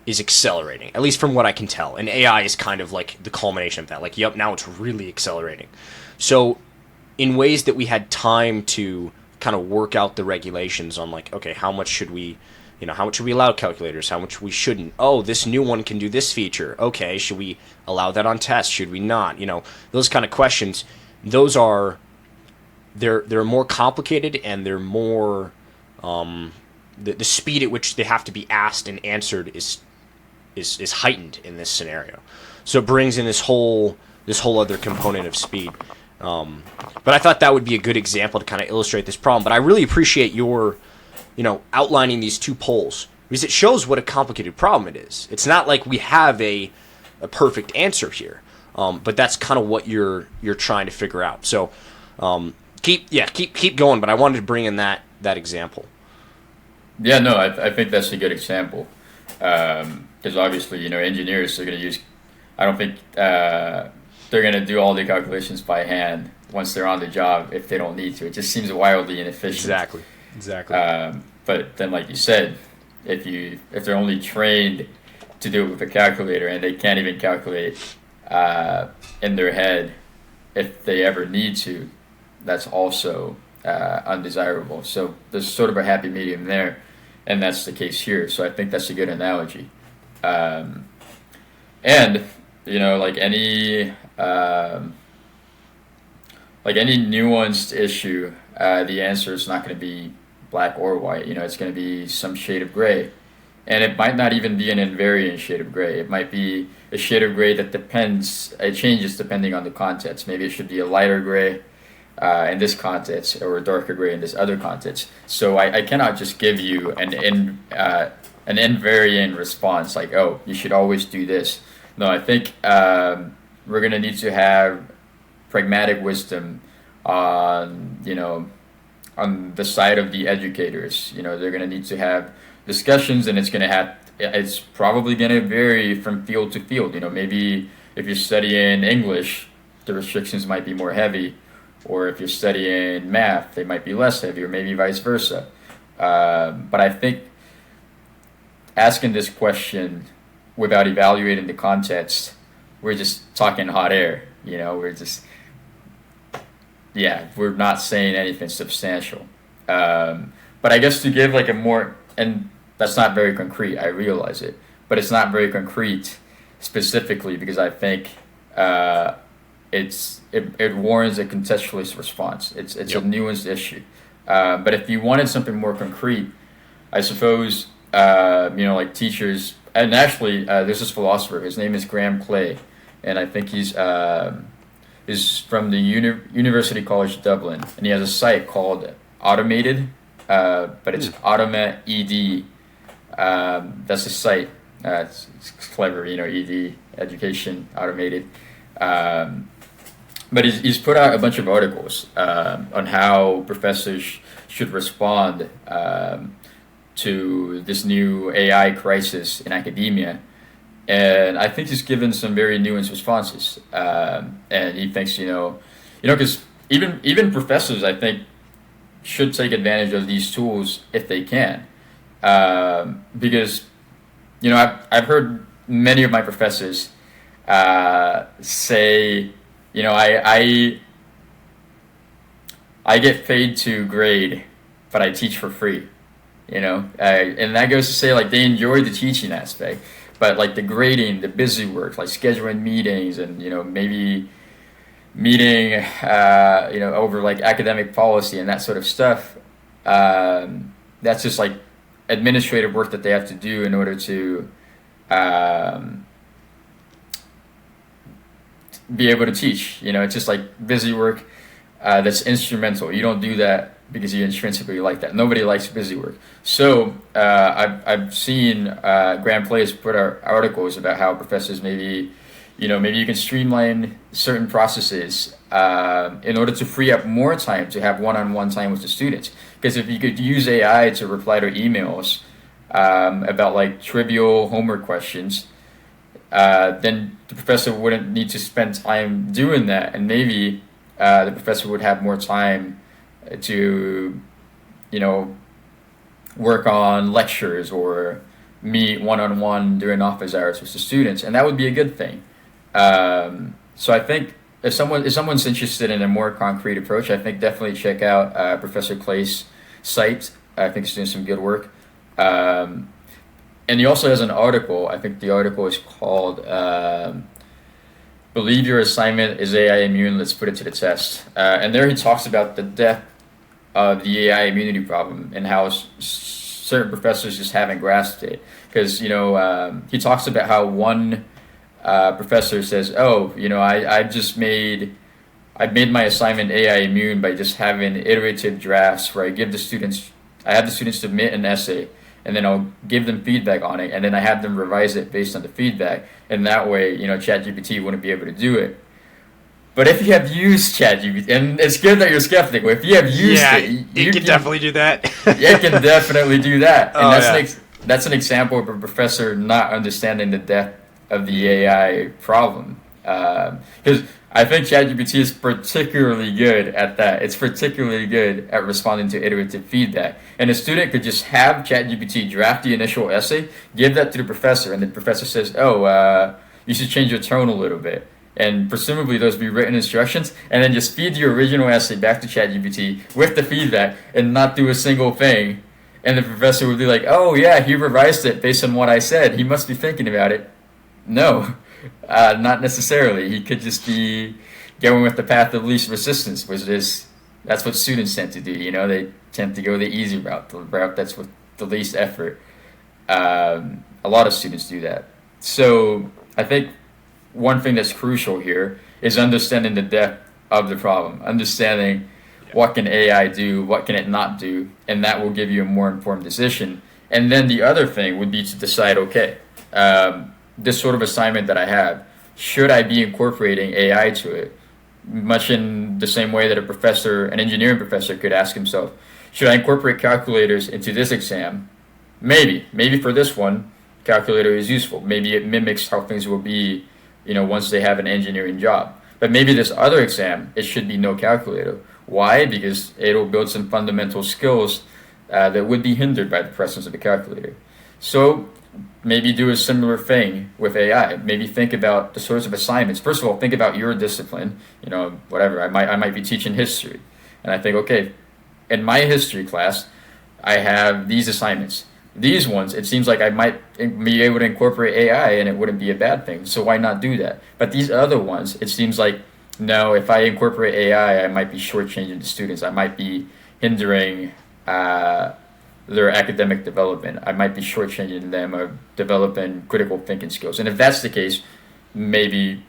is accelerating, at least from what I can tell. And AI is kind of like the culmination of that. Like, yep, now it's really accelerating. So in ways that we had time to kind of work out the regulations on, like, okay, how much should we allow calculators? How much we shouldn't? Oh, this new one can do this feature. Okay, should we allow that on tests? Should we not? Those kind of questions, those are, they're more complicated, and they're more, the speed at which they have to be asked and answered is heightened in this scenario. So it brings in this whole other component of speed. But I thought that would be a good example to kind of illustrate this problem. But I really appreciate your, outlining these two poles, because it shows what a complicated problem it is. It's not like we have a perfect answer here, but that's kind of what you're trying to figure out. So keep going. But I wanted to bring in that example. Yeah, no, I think that's a good example, because obviously, engineers are going to use. I don't think they're going to do all the calculations by hand once they're on the job if they don't need to. It just seems wildly inefficient. Exactly. But then, like you said, if they're only trained to do it with a calculator and they can't even calculate in their head if they ever need to, that's also undesirable. So there's sort of a happy medium there, and that's the case here. So I think that's a good analogy. And like any nuanced issue, the answer is not going to be black or white. It's going to be some shade of gray, and it might not even be an invariant shade of gray. It might be a shade of gray that it changes depending on the context. Maybe it should be a lighter gray in this context, or a darker gray in this other context. So I cannot just give you an invariant response like, oh, you should always do this. No, I think we're going to need to have pragmatic wisdom on the side of the educators. They're going to need to have discussions, and it's probably going to vary from field to field. Maybe if you're studying English, the restrictions might be more heavy, or if you're studying math, they might be less heavy, or maybe vice versa. But I think asking this question without evaluating the context we're just talking hot air. We're just, yeah, we're not saying anything substantial. But I guess to give like a more, and that's not very concrete, I realize it, but it's not very concrete specifically because I think it warrants a contextualist response. It's a nuanced issue. But if you wanted something more concrete, I suppose, like teachers, and actually there's this philosopher, his name is Graham Clay, and I think he's from the University College Dublin, and he has a site called Automated, but it's Automate ED. That's his site. It's clever, ED, education, automated. But he's put out a bunch of articles on how professors should respond to this new AI crisis in academia. And I think he's given some very nuanced responses. And he thinks, because even professors, I think, should take advantage of these tools if they can. Because, I've heard many of my professors say, I get paid to grade, but I teach for free, and that goes to say like they enjoy the teaching aspect, but like the grading, the busy work, like scheduling meetings and, maybe meeting, over like academic policy and that sort of stuff. That's just like administrative work that they have to do in order to be able to teach. It's just like busy work that's instrumental. You don't do that because you intrinsically like that. Nobody likes busy work. So I've seen Graham Place put out articles about how professors maybe you can streamline certain processes in order to free up more time to have one-on-one time with the students. Because if you could use AI to reply to emails about like trivial homework questions, then the professor wouldn't need to spend time doing that, and maybe the professor would have more time to, work on lectures or meet one-on-one during office hours with the students, and that would be a good thing. So I think if someone's interested in a more concrete approach, I think definitely check out Professor Clay's site. I think he's doing some good work. And he also has an article. I think the article is called "Believe Your Assignment is AI Immune? Let's Put It to the Test." And there he talks about the depth of the AI immunity problem and how certain professors just haven't grasped it. Because he talks about how one professor says, "Oh, I made my assignment AI immune by just having iterative drafts where I have the students submit an essay, and then I'll give them feedback on it, and then I have them revise it based on the feedback, and that way, ChatGPT wouldn't be able to do it." But if you have used ChatGPT, and it's good that you're skeptical, if you have used it, you can definitely do that. It can definitely do that, and Oh, that's an example of a professor not understanding the depth of the AI problem. Because I think ChatGPT is particularly good at that. It's particularly good at responding to iterative feedback. And a student could just have ChatGPT draft the initial essay, give that to the professor, and the professor says, "Oh, you should change your tone a little bit." And presumably those would be written instructions, and then just feed the original essay back to ChatGPT with the feedback and not do a single thing. And the professor would be like, "Oh yeah, he revised it based on what I said. He must be thinking about it." No, not necessarily. He could just be going with the path of least resistance, that's what students tend to do. They tend to go the easy route, the route that's with the least effort. A lot of students do that. So I think one thing that's crucial here is understanding the depth of the problem, understanding what can AI do, what can it not do, and that will give you a more informed decision. And then the other thing would be to decide, okay, this sort of assignment that I have, should I be incorporating AI to it? Much in the same way that an engineering professor could ask himself, should I incorporate calculators into this exam? Maybe for this one, calculator is useful. Maybe it mimics how things will be, once they have an engineering job. But maybe this other exam, it should be no calculator. Why? Because it'll build some fundamental skills that would be hindered by the presence of a calculator. So maybe do a similar thing with AI. Maybe think about the sorts of assignments. First of all, think about your discipline. You know, whatever. I might be teaching history, and I think, okay, in my history class, I have these assignments. These ones, it seems like I might be able to incorporate AI, and it wouldn't be a bad thing. So why not do that? But these other ones, it seems like no. If I incorporate AI, I might be shortchanging the students. I might be hindering their academic development. I might be shortchanging them of developing critical thinking skills. And if that's the case, maybe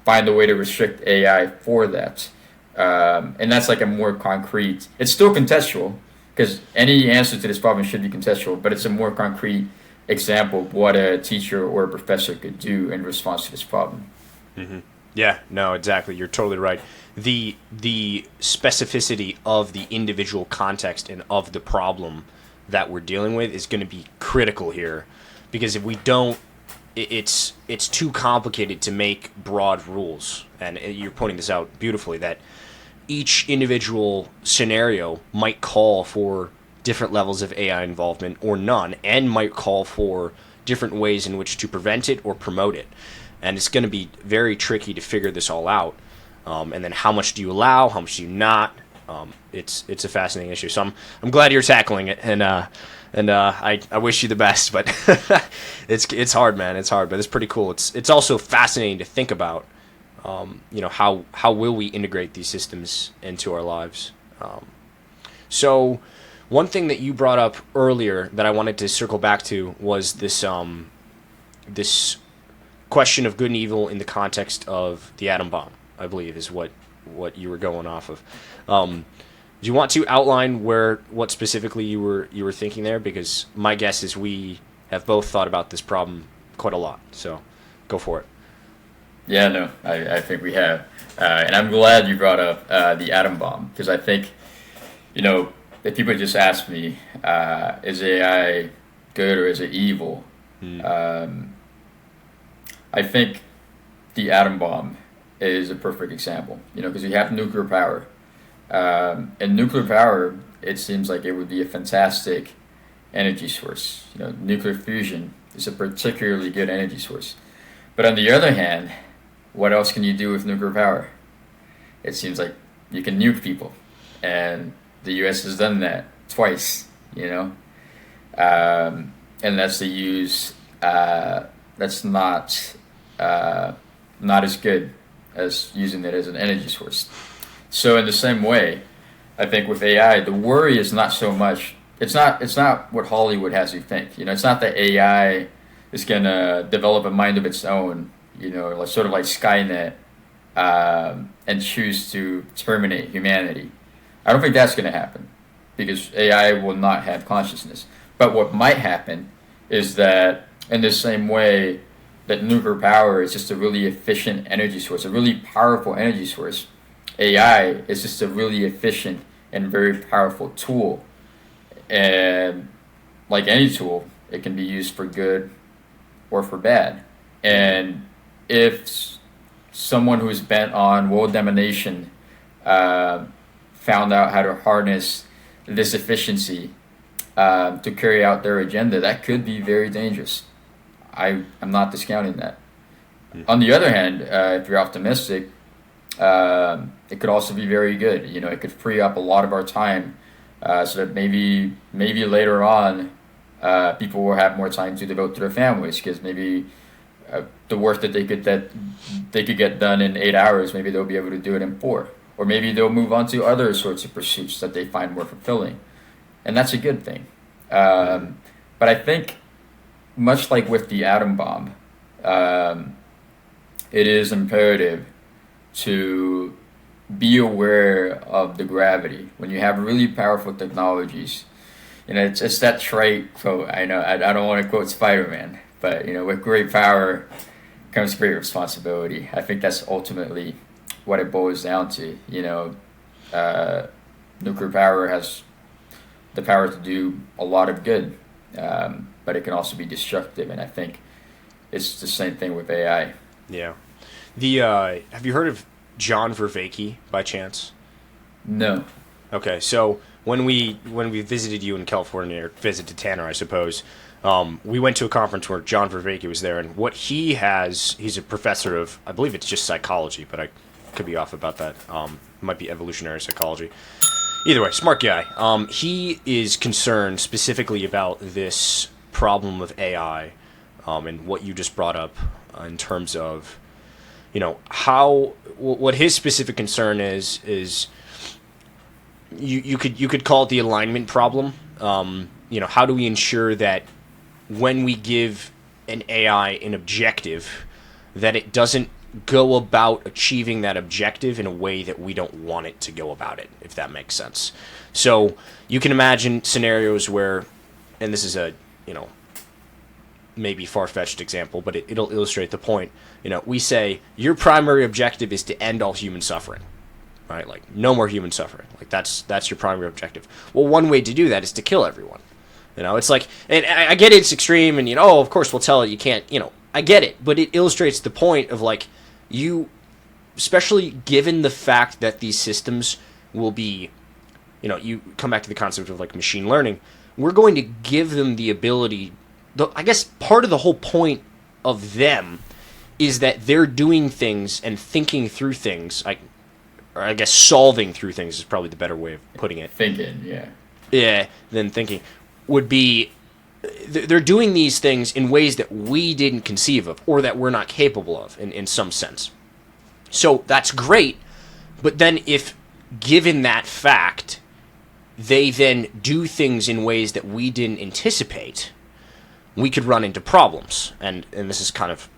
find a way to restrict AI for that. And that's like a more concrete, it's still contextual, because any answer to this problem should be contextual, but it's a more concrete example of what a teacher or a professor could do in response to this problem. Mm-hmm. Yeah, no, exactly. You're totally right. The specificity of the individual context and of the problem that we're dealing with is going to be critical here, because if we don't, it's too complicated to make broad rules. And you're pointing this out beautifully, that each individual scenario might call for different levels of AI involvement or none, and might call for different ways in which to prevent it or promote it. And it's going to be very tricky to figure this all out. And then how much do you allow? How much do you not? It's a fascinating issue. So I'm glad you're tackling it, and I wish you the best. But it's hard, man. It's hard, but it's pretty cool. It's also fascinating to think about. How will we integrate these systems into our lives? So one thing that you brought up earlier that I wanted to circle back to was this question of good and evil in the context of the atom bomb, I believe, is what you were going off of. Do you want to outline what specifically you were thinking there? Because my guess is we have both thought about this problem quite a lot. So go for it. Yeah, no, I think we have. And I'm glad you brought up the atom bomb, because I think, if people just ask me, is AI good or is it evil? I think the atom bomb is a perfect example, because you have nuclear power. And nuclear power, it seems like it would be a fantastic energy source. Nuclear fusion is a particularly good energy source. But on the other hand, what else can you do with nuclear power? It seems like you can nuke people. And the U.S. has done that twice, And that's to use, that's not as good as using it as an energy source. So in the same way, I think with AI, the worry is not so much, it's not what Hollywood has you think. It's not that AI is going to develop a mind of its own, sort of like Skynet, and choose to terminate humanity. I don't think that's going to happen, because AI will not have consciousness. But what might happen is that in the same way that nuclear power is just a really efficient energy source, a really powerful energy source, AI is just a really efficient and very powerful tool. And like any tool, it can be used for good or for bad. And if someone who's bent on world domination found out how to harness this efficiency to carry out their agenda, that could be very dangerous. I'm not discounting that. On the other hand, if you're optimistic, it could also be very good. It could free up a lot of our time, so that maybe later on, people will have more time to devote to their families, because maybe the work that they could get done in 8 hours, maybe they'll be able to do it in 4, or maybe they'll move on to other sorts of pursuits that they find more fulfilling, and that's a good thing. But I think, much like with the atom bomb, it is imperative to be aware of the gravity. When you have really powerful technologies, it's that trite quote. I know I don't want to quote Spider-Man, but with great power comes great responsibility. I think that's ultimately what it boils down to. Nuclear power has the power to do a lot of good, but it can also be destructive, and I think it's the same thing with AI. Yeah. Have you heard of John Vervaeke by chance? No. Okay, so when we visited you in California, or visited Tanner, I suppose, we went to a conference where John Vervaeke was there, and what he has, he's a professor of, I believe it's just psychology, but I could be off about that. It might be evolutionary psychology. Either way, smart guy. He is concerned specifically about this problem of AI, and what you just brought up in terms of, what his specific concern is you could call it the alignment problem. How do we ensure that when we give an AI an objective, that it doesn't go about achieving that objective in a way that we don't want it to go about it, if that makes sense. So you can imagine scenarios where, and this is a, maybe far-fetched example, but it'll illustrate the point. We say, your primary objective is to end all human suffering, right? Like, no more human suffering. Like, that's your primary objective. Well, one way to do that is to kill everyone. It's like, and I get it's extreme, and, of course we'll tell it you can't, I get it, but it illustrates the point of, like, you, especially given the fact that these systems will be, you come back to the concept of, like, machine learning, we're going to give them the ability, I guess part of the whole point of them is that they're doing things and thinking through things, or I guess solving through things is probably the better way of putting it. Thinking, yeah. Yeah, than thinking. Would be, they're doing these things in ways that we didn't conceive of, or that we're not capable of, in some sense. So that's great, but then if, given that fact, they then do things in ways that we didn't anticipate, we could run into problems. And this is kind of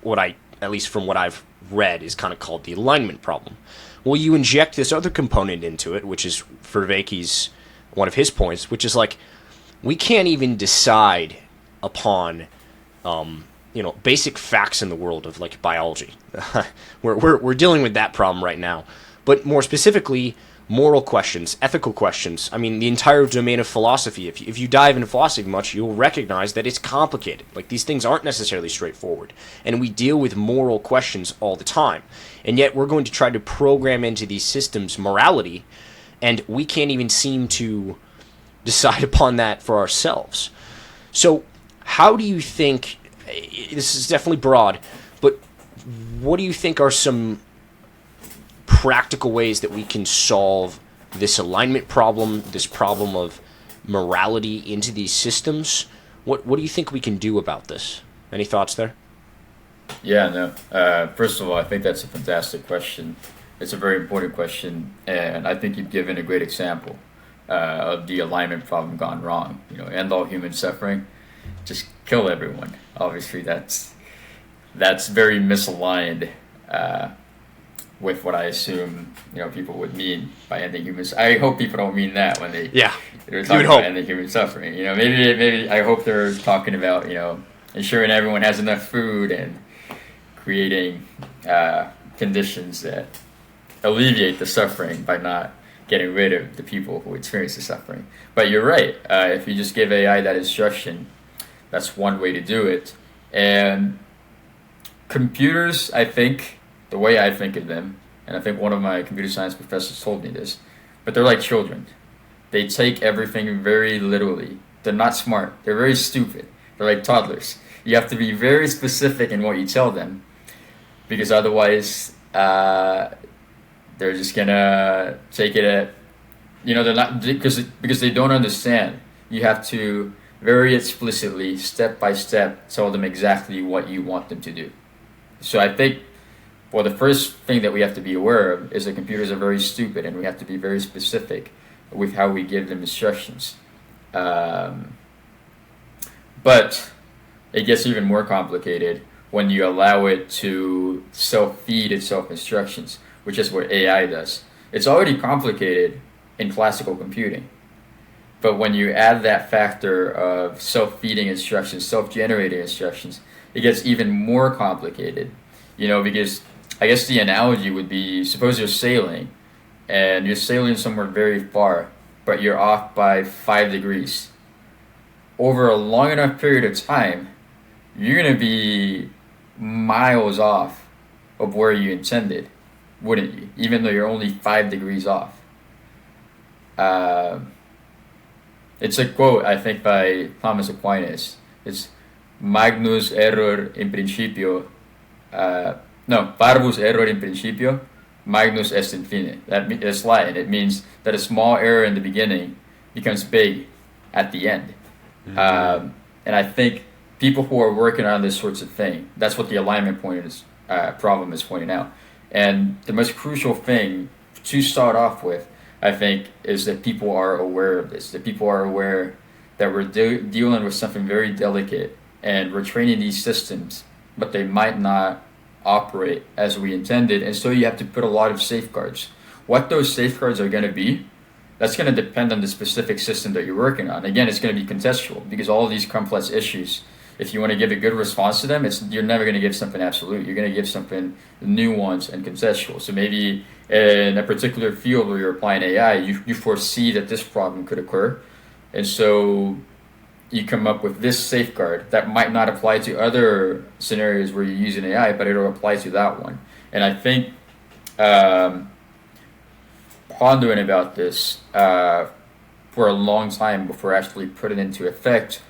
what at least from what I've read, is kind of called the alignment problem. Well, you inject this other component into it, which is Vervaeke's, one of his points, which is like, we can't even decide upon, basic facts in the world of, like, biology. we're dealing with that problem right now. But more specifically, moral questions, ethical questions. I mean, the entire domain of philosophy. If you dive into philosophy much, you'll recognize that it's complicated. Like, these things aren't necessarily straightforward. And we deal with moral questions all the time. And yet we're going to try to program into these systems morality, and we can't even seem to decide upon that for ourselves. So how do you think, this is definitely broad, but what do you think are some practical ways that we can solve this alignment problem, this problem of morality into these systems? What do you think we can do about this? Any thoughts there? Yeah, no. First of all, I think that's a fantastic question. It's a very important question, and I think you've given a great example of the alignment problem gone wrong. End all human suffering, just kill everyone. Obviously, that's very misaligned with what I assume people would mean by ending humans. I hope people don't mean that when they're talking about ending human suffering. Maybe I hope they're talking about ensuring everyone has enough food and creating conditions that alleviate the suffering by not getting rid of the people who experience the suffering. But you're right. If you just give AI that instruction, that's one way to do it. And computers, I think, the way I think of them, and I think one of my computer science professors told me this, but they're like children. They take everything very literally. They're not smart. They're very stupid. They're like toddlers. You have to be very specific in what you tell them, because otherwise they're just gonna take it at, they're not, because they don't understand. You have to very explicitly, step by step, tell them exactly what you want them to do. So I think, well, the first thing that we have to be aware of is that computers are very stupid, and we have to be very specific with how we give them instructions. But it gets even more complicated when you allow it to self-feed itself instructions, which is what AI does. It's already complicated in classical computing. But when you add that factor of self-feeding instructions, self-generating instructions, it gets even more complicated. Because I guess the analogy would be, suppose you're sailing, and you're sailing somewhere very far, but you're off by 5 degrees. Over a long enough period of time, you're going to be miles off of where you intended, wouldn't you? Even though you're only 5 degrees off. uh, it's a quote, I think, by Thomas Aquinas. It's Magnus error in principio. No, parvus error in principio, magnus est in fine. That's Latin. It means that a small error in the beginning becomes big at the end. And I think people who are working on this sorts of thing, that's what the alignment problem is pointing out. And the most crucial thing to start off with, I think, is that people are aware of this, that people are aware that we're dealing with something very delicate, and we're training these systems, but they might not operate as we intended, and so you have to put a lot of safeguards. What those safeguards are going to be, that's going to depend on the specific system that you're working on. Again, it's going to be contextual, because all of these complex issues, if you want to give a good response to them, you're never going to give something absolute. You're going to give something nuanced and contextual. So maybe in a particular field where you're applying AI, you foresee that this problem could occur, and so you come up with this safeguard that might not apply to other scenarios where you're using AI, but it'll apply to that one. And I think pondering about this for a long time before actually putting it into effect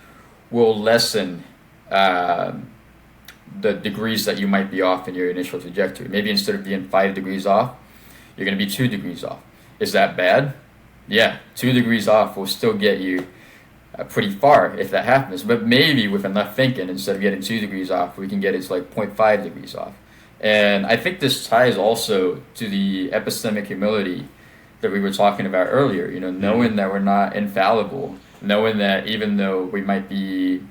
will lessen the degrees that you might be off in your initial trajectory. Maybe instead of being 5 degrees off, you're going to be 2 degrees off. Is that bad? Yeah, 2 degrees off will still get you pretty far if that happens. But maybe with enough thinking, instead of getting 2 degrees off, we can get it to like 0.5 degrees off. And I think this ties also to the epistemic humility that we were talking about earlier. You know, knowing that we're not infallible, knowing that even though we might be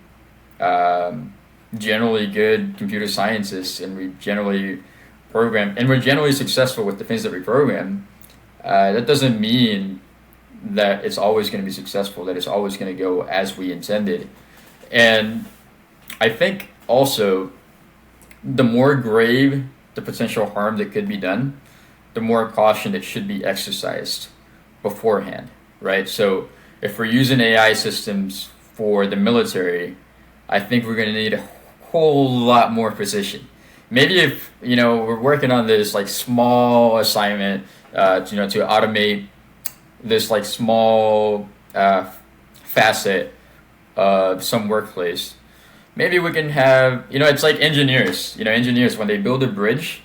generally good computer scientists, and we generally program, and we're generally successful with the things that we program, that doesn't mean that it's always going to be successful, that it's always going to go as we intended. And I think also, the more grave the potential harm that could be done, the more caution that should be exercised beforehand, right? So if we're using AI systems for the military, I think we're going to need a whole lot more precision. Maybe if, we're working on this like small assignment, to automate this like small facet of some workplace, maybe we can have, it's like engineers. Engineers, when they build a bridge,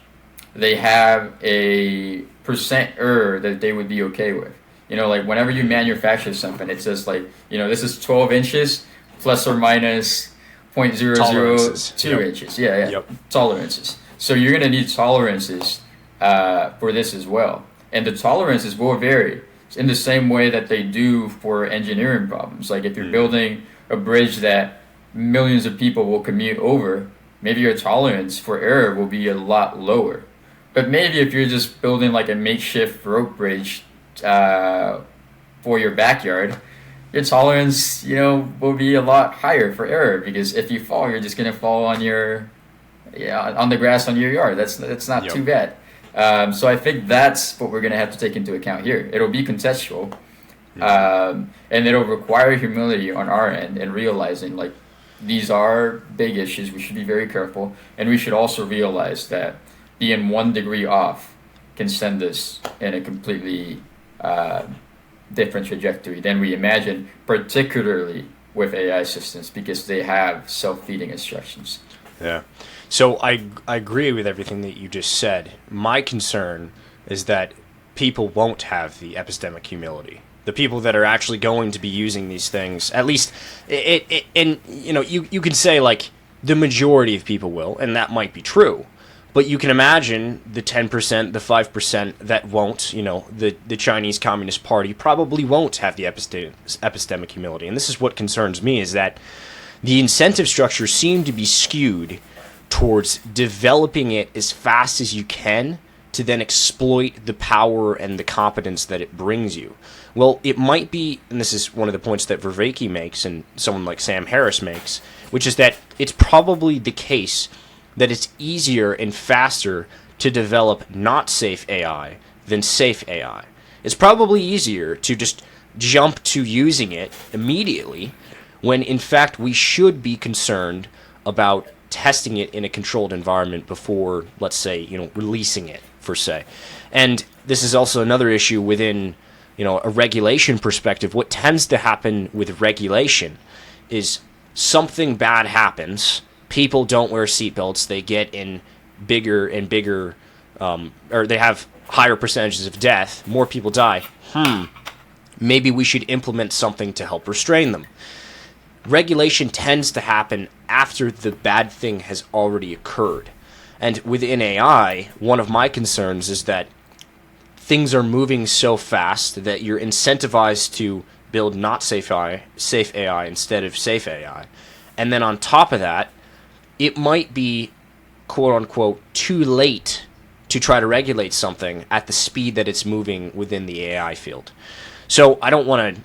they have a percent error that they would be okay with. Like whenever you manufacture something, it says like, this is 12 inches plus or minus 0.002 inches. Yeah. Yep. Tolerances. So you're going to need tolerances for this as well. And the tolerances will vary in the same way that they do for engineering problems. Like if you're building a bridge that millions of people will commute over, maybe your tolerance for error will be a lot lower. But maybe if you're just building like a makeshift rope bridge for your backyard, your tolerance, will be a lot higher for error, because if you fall, you're just gonna fall on on the grass on your yard. That's not too bad. So I think that's what we're gonna have to take into account here. It'll be contextual, and it'll require humility on our end, and realizing like these are big issues. We should be very careful, and we should also realize that being 1 degree off can send us in a completely different trajectory than we imagine, particularly with AI systems, because they have self-feeding instructions. Yeah. So I agree with everything that you just said. My concern is that people won't have the epistemic humility. The people that are actually going to be using these things, at least, you can say like the majority of people will, and that might be true. But you can imagine the 10%, the 5% that won't, the Chinese Communist Party probably won't have the epistemic humility. And this is what concerns me, is that the incentive structures seem to be skewed towards developing it as fast as you can to then exploit the power and the competence that it brings you. Well, it might be, and this is one of the points that Vervaeke makes and someone like Sam Harris makes, which is that it's probably the case that it's easier and faster to develop not safe AI than safe AI. It's probably easier to just jump to using it immediately, when in fact we should be concerned about testing it in a controlled environment before, let's say, releasing it, per se. And this is also another issue within, a regulation perspective, what tends to happen with regulation is something bad happens. People don't wear seatbelts. They get in bigger and bigger, or they have higher percentages of death. More people die. Maybe we should implement something to help restrain them. Regulation tends to happen after the bad thing has already occurred. And within AI, one of my concerns is that things are moving so fast that you're incentivized to build not safe AI instead of safe AI. And then on top of that, it might be, quote unquote, too late to try to regulate something at the speed that it's moving within the AI field. So I don't want to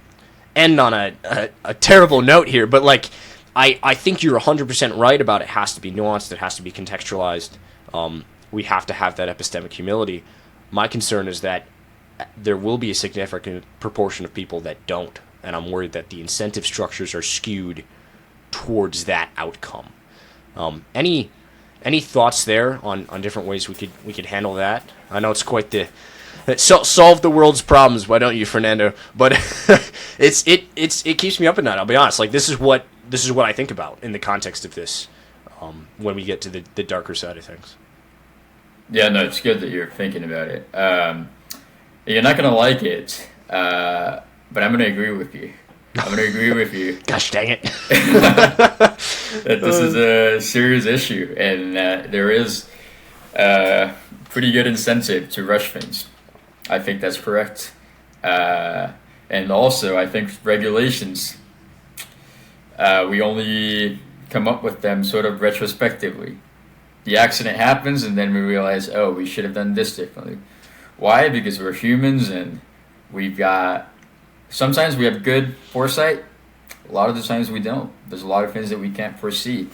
end on a terrible note here, but like I think you're 100% right about it has to be nuanced, it has to be contextualized. We have to have that epistemic humility. My concern is that there will be a significant proportion of people that don't, and I'm worried that the incentive structures are skewed towards that outcome. Any thoughts there on different ways we could handle that? I know it's quite the solve the world's problems. Why don't you, Fernando? But it keeps me up at night. I'll be honest. Like this is what I think about in the context of this when we get to the darker side of things. Yeah, no, it's good that you're thinking about it. You're not gonna like it, but I'm gonna agree with you. Gosh dang it. That this is a serious issue, and there is pretty good incentive to rush things. I think that's correct. And also, I think regulations, we only come up with them sort of retrospectively. The accident happens, and then we realize, oh, we should have done this differently. Why? Because we're humans, and sometimes we have good foresight. A lot of the times we don't. There's a lot of things that we can't foresee.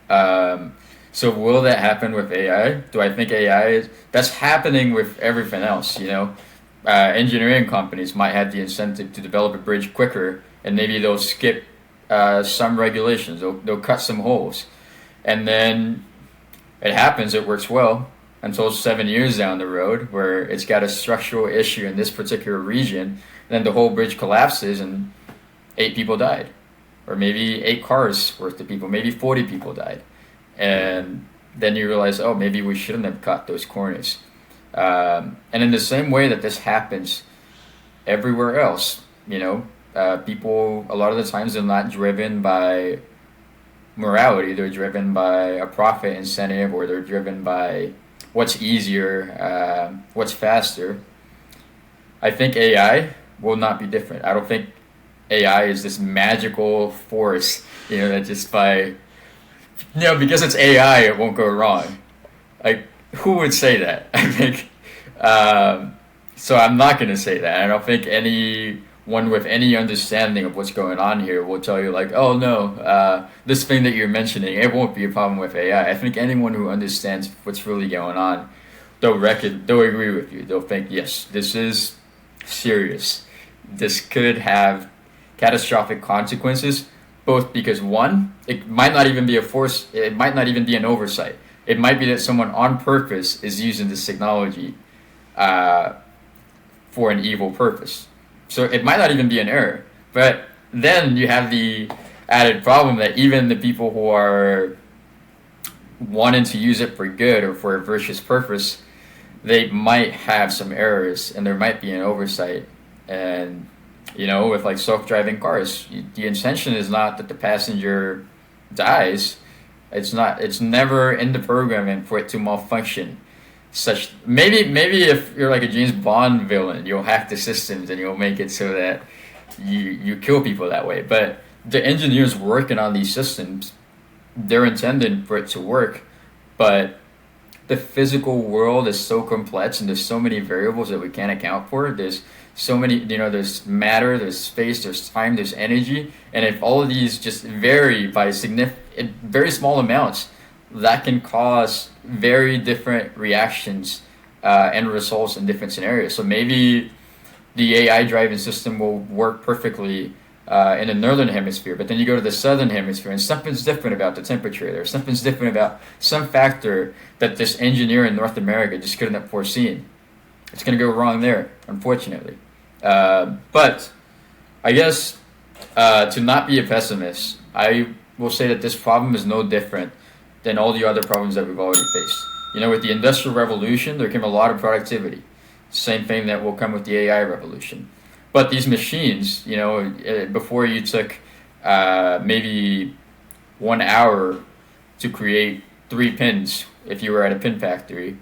So will that happen with AI? Do I think that's happening with everything else, Engineering companies might have the incentive to develop a bridge quicker, and maybe they'll skip some regulations. They'll cut some holes. And then it happens, it works well, until 7 years down the road where it's got a structural issue in this particular region, then the whole bridge collapses and 8 people died. Or maybe 8 cars worth of people, maybe 40 people died. And then you realize, oh, maybe we shouldn't have cut those corners. And in the same way that this happens everywhere else, people, a lot of the times, they're not driven by morality. They're driven by a profit incentive, or they're driven by what's easier, what's faster. I think AI will not be different. I don't think AI is this magical force, that just because it's AI, it won't go wrong. Like, who would say that? I think, so I'm not going to say that. I don't think anyone with any understanding of what's going on here will tell you like, oh no, this thing that you're mentioning, it won't be a problem with AI. I think anyone who understands what's really going on, they'll agree with you. They'll think, yes, this is serious. This could have catastrophic consequences, both because one, it might not even be a force, it might not even be an oversight. It might be that someone on purpose is using this technology for an evil purpose. So it might not even be an error. But then you have the added problem that even the people who are wanting to use it for good or for a virtuous purpose, they might have some errors and there might be an oversight. And with like self-driving cars, the intention is not that the passenger dies. It's never in the programming for it to malfunction. Maybe if you're like a James Bond villain, you'll hack the systems and you'll make it so that you kill people that way. But the engineers working on these systems, they're intended for it to work, but the physical world is so complex and there's so many variables that we can't account for. There's so many, there's matter, there's space, there's time, there's energy. And if all of these just vary by very small amounts, that can cause very different reactions and results in different scenarios. So maybe the AI driving system will work perfectly in the northern hemisphere, but then you go to the southern hemisphere and something's different about the temperature there. Something's different about some factor that this engineer in North America just couldn't have foreseen. It's going to go wrong there, unfortunately. But I guess to not be a pessimist, I will say that this problem is no different than all the other problems that we've already faced. With the Industrial Revolution, there came a lot of productivity. Same thing that will come with the AI revolution. But these machines, before you took maybe 1 hour to create 3 pins if you were at a pin factory,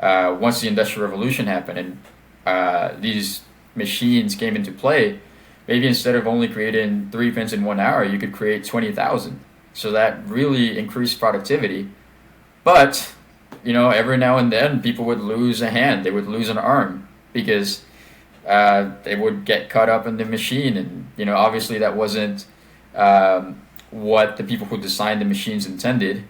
once the Industrial Revolution happened and these machines came into play, maybe instead of only creating 3 pins in 1 hour, you could create 20,000. So that really increased productivity. But, every now and then people would lose a hand, they would lose an arm because they would get caught up in the machine. And, obviously that wasn't what the people who designed the machines intended,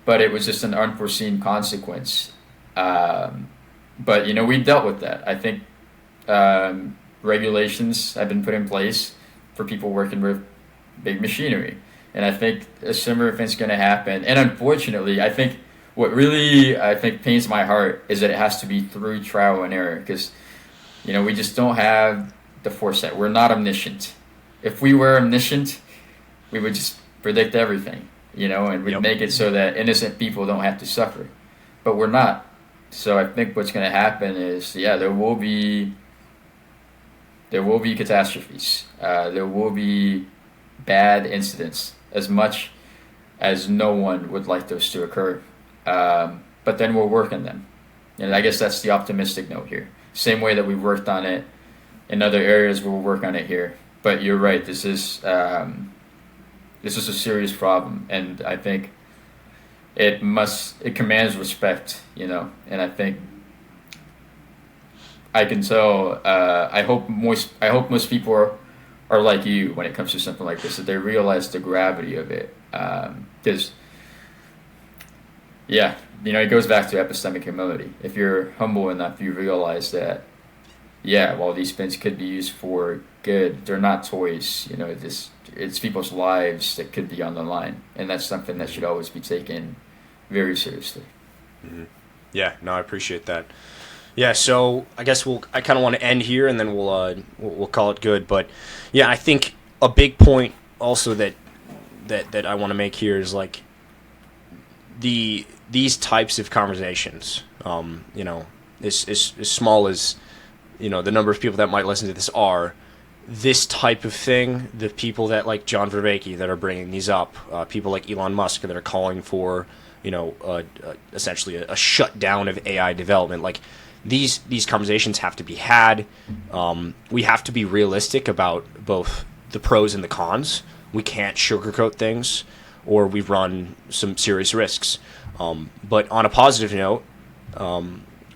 but it was just an unforeseen consequence. But, we dealt with that. I think regulations have been put in place for people working with big machinery. And I think a similar thing's going to happen. And unfortunately, I think what really, pains my heart is that it has to be through trial and error because, we just don't have the foresight. We're not omniscient. If we were omniscient, we would just predict everything, and we'd make it so that innocent people don't have to suffer. But we're not. So I think what's going to happen is, there will be catastrophes. There will be bad incidents, as much as no one would like those to occur. But then we'll work on them. And I guess that's the optimistic note here. Same way that we've worked on it in other areas, we'll work on it here. But you're right, this is a serious problem, and I think it commands respect, and I think I can tell. I hope most people are like you when it comes to something like this, that they realize the gravity of it. Because, it goes back to epistemic humility. If you're humble enough, you realize that, while these pins could be used for good, they're not toys. It's people's lives that could be on the line, and that's something that should always be taken very seriously. Mm-hmm. Yeah, no, I appreciate that. Yeah, so I guess I kind of want to end here, and then we'll call it good. But yeah, I think a big point also that I want to make here is like these types of conversations. As small as the number of people that might listen to this are. This type of thing, the people that like John Vervaeke that are bringing these up, people like Elon Musk that are calling for, essentially a shutdown of AI development. Like these conversations have to be had. We have to be realistic about both the pros and the cons. We can't sugarcoat things, or we run some serious risks. But on a positive note,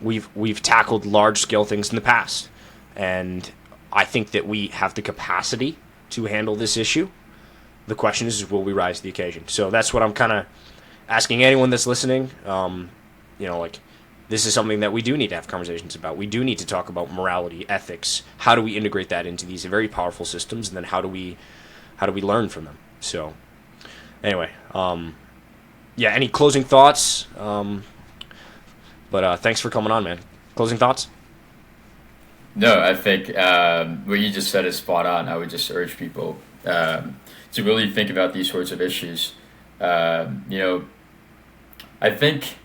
we've tackled large scale things in the past, and I think that we have the capacity to handle this issue. The question is, will we rise to the occasion? So that's what I'm kind of asking anyone that's listening. This is something that we do need to have conversations about. We do need to talk about morality, ethics. How do we integrate that into these very powerful systems, and then how do we learn from them? So, anyway, any closing thoughts? But thanks for coming on, man. Closing thoughts? No, I think what you just said is spot on. I would just urge people to really think about these sorts of issues. I think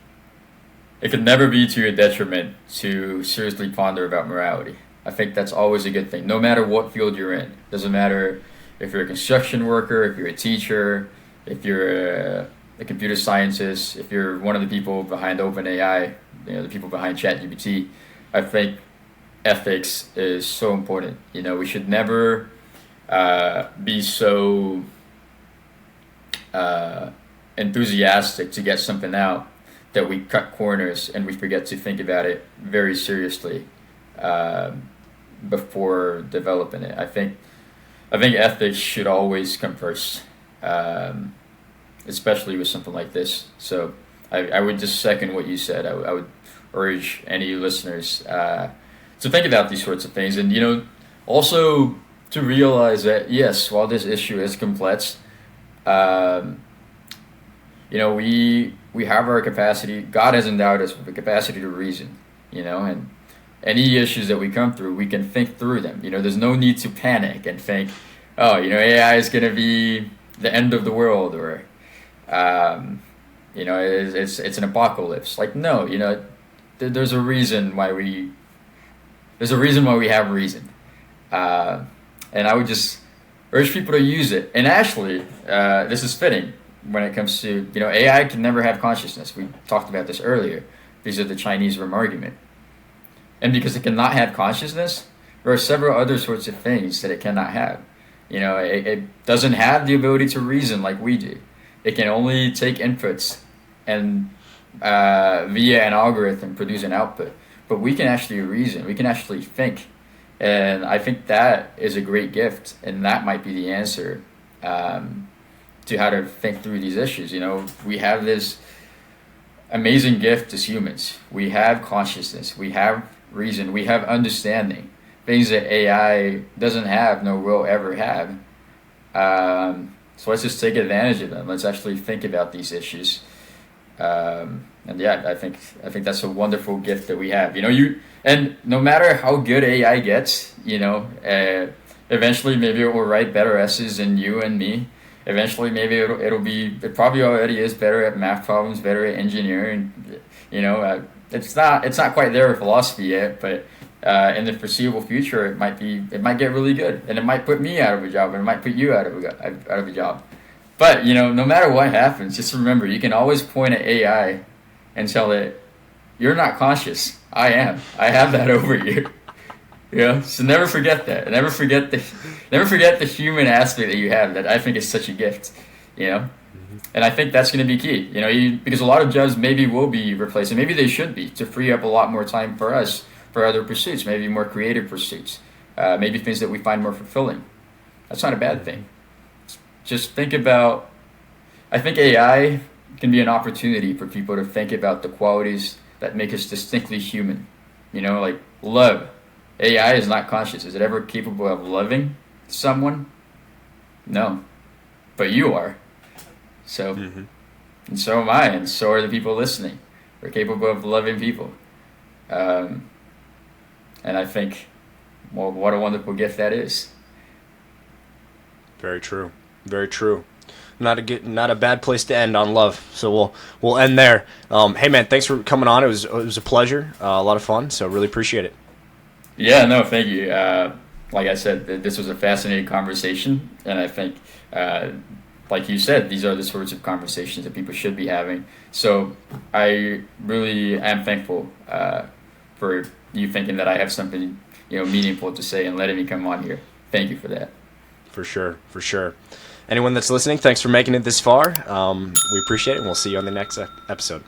it could never be to your detriment to seriously ponder about morality. I think that's always a good thing, no matter what field you're in. Doesn't matter if you're a construction worker, if you're a teacher, if you're a computer scientist, if you're one of the people behind OpenAI, the people behind ChatGPT. I think ethics is so important. We should never be so enthusiastic to get something out that we cut corners and we forget to think about it very seriously before developing it. I think ethics should always come first, especially with something like this. So I would just second what you said. I would urge any listeners to think about these sorts of things, and also to realize that yes, while this issue is complex, we have our capacity. God has endowed us with the capacity to reason, and any issues that we come through, we can think through them. There's no need to panic and think, oh, AI is going to be the end of the world, or it's an apocalypse. Like, no, there's a reason why we have reason, and I would just urge people to use it. And actually, this is fitting when it comes to AI can never have consciousness. We talked about this earlier because of the Chinese room argument, and because it cannot have consciousness, there are several other sorts of things that it cannot have. It doesn't have the ability to reason like we do. It can only take inputs and via an algorithm produce an output. But we can actually reason. We can actually think. And I think that is a great gift. And that might be the answer to how to think through these issues. We have this amazing gift as humans. We have consciousness. We have reason. We have understanding. Things that AI doesn't have, no will ever have. So let's just take advantage of them. Let's actually think about these issues. And yeah, I think that's a wonderful gift that we have. And no matter how good AI gets, eventually maybe it will write better essays than you and me. Eventually maybe it probably already is better at math problems, better at engineering. It's not quite there with philosophy yet, but in the foreseeable future, it might get really good, and it might put me out of a job, and it might put you out of a job. But no matter what happens, just remember you can always point at AI and tell it, "You're not conscious. I am. I have that over you." So never forget that. Never forget the human aspect that you have. That I think is such a gift. And I think that's going to be key. Because a lot of jobs maybe will be replaced, and maybe they should be, to free up a lot more time for us for other pursuits, maybe more creative pursuits, maybe things that we find more fulfilling. That's not a bad thing. Just think about, I think AI can be an opportunity for people to think about the qualities that make us distinctly human. Like love. AI is not conscious. Is it ever capable of loving someone? No. But you are. So, and so am I, and so are the people listening. We're capable of loving people. And I think, well, what a wonderful gift that is. Very true. Very true. Not a bad place to end on love. So we'll end there. Hey man, thanks for coming on. It was a pleasure. A lot of fun. So really appreciate it. Yeah, no, thank you. Like I said, this was a fascinating conversation, and I think, like you said, these are the sorts of conversations that people should be having. So I really am thankful for you thinking that I have something meaningful to say and letting me come on here. Thank you for that. For sure. Anyone that's listening, thanks for making it this far. We appreciate it, and we'll see you on the next episode.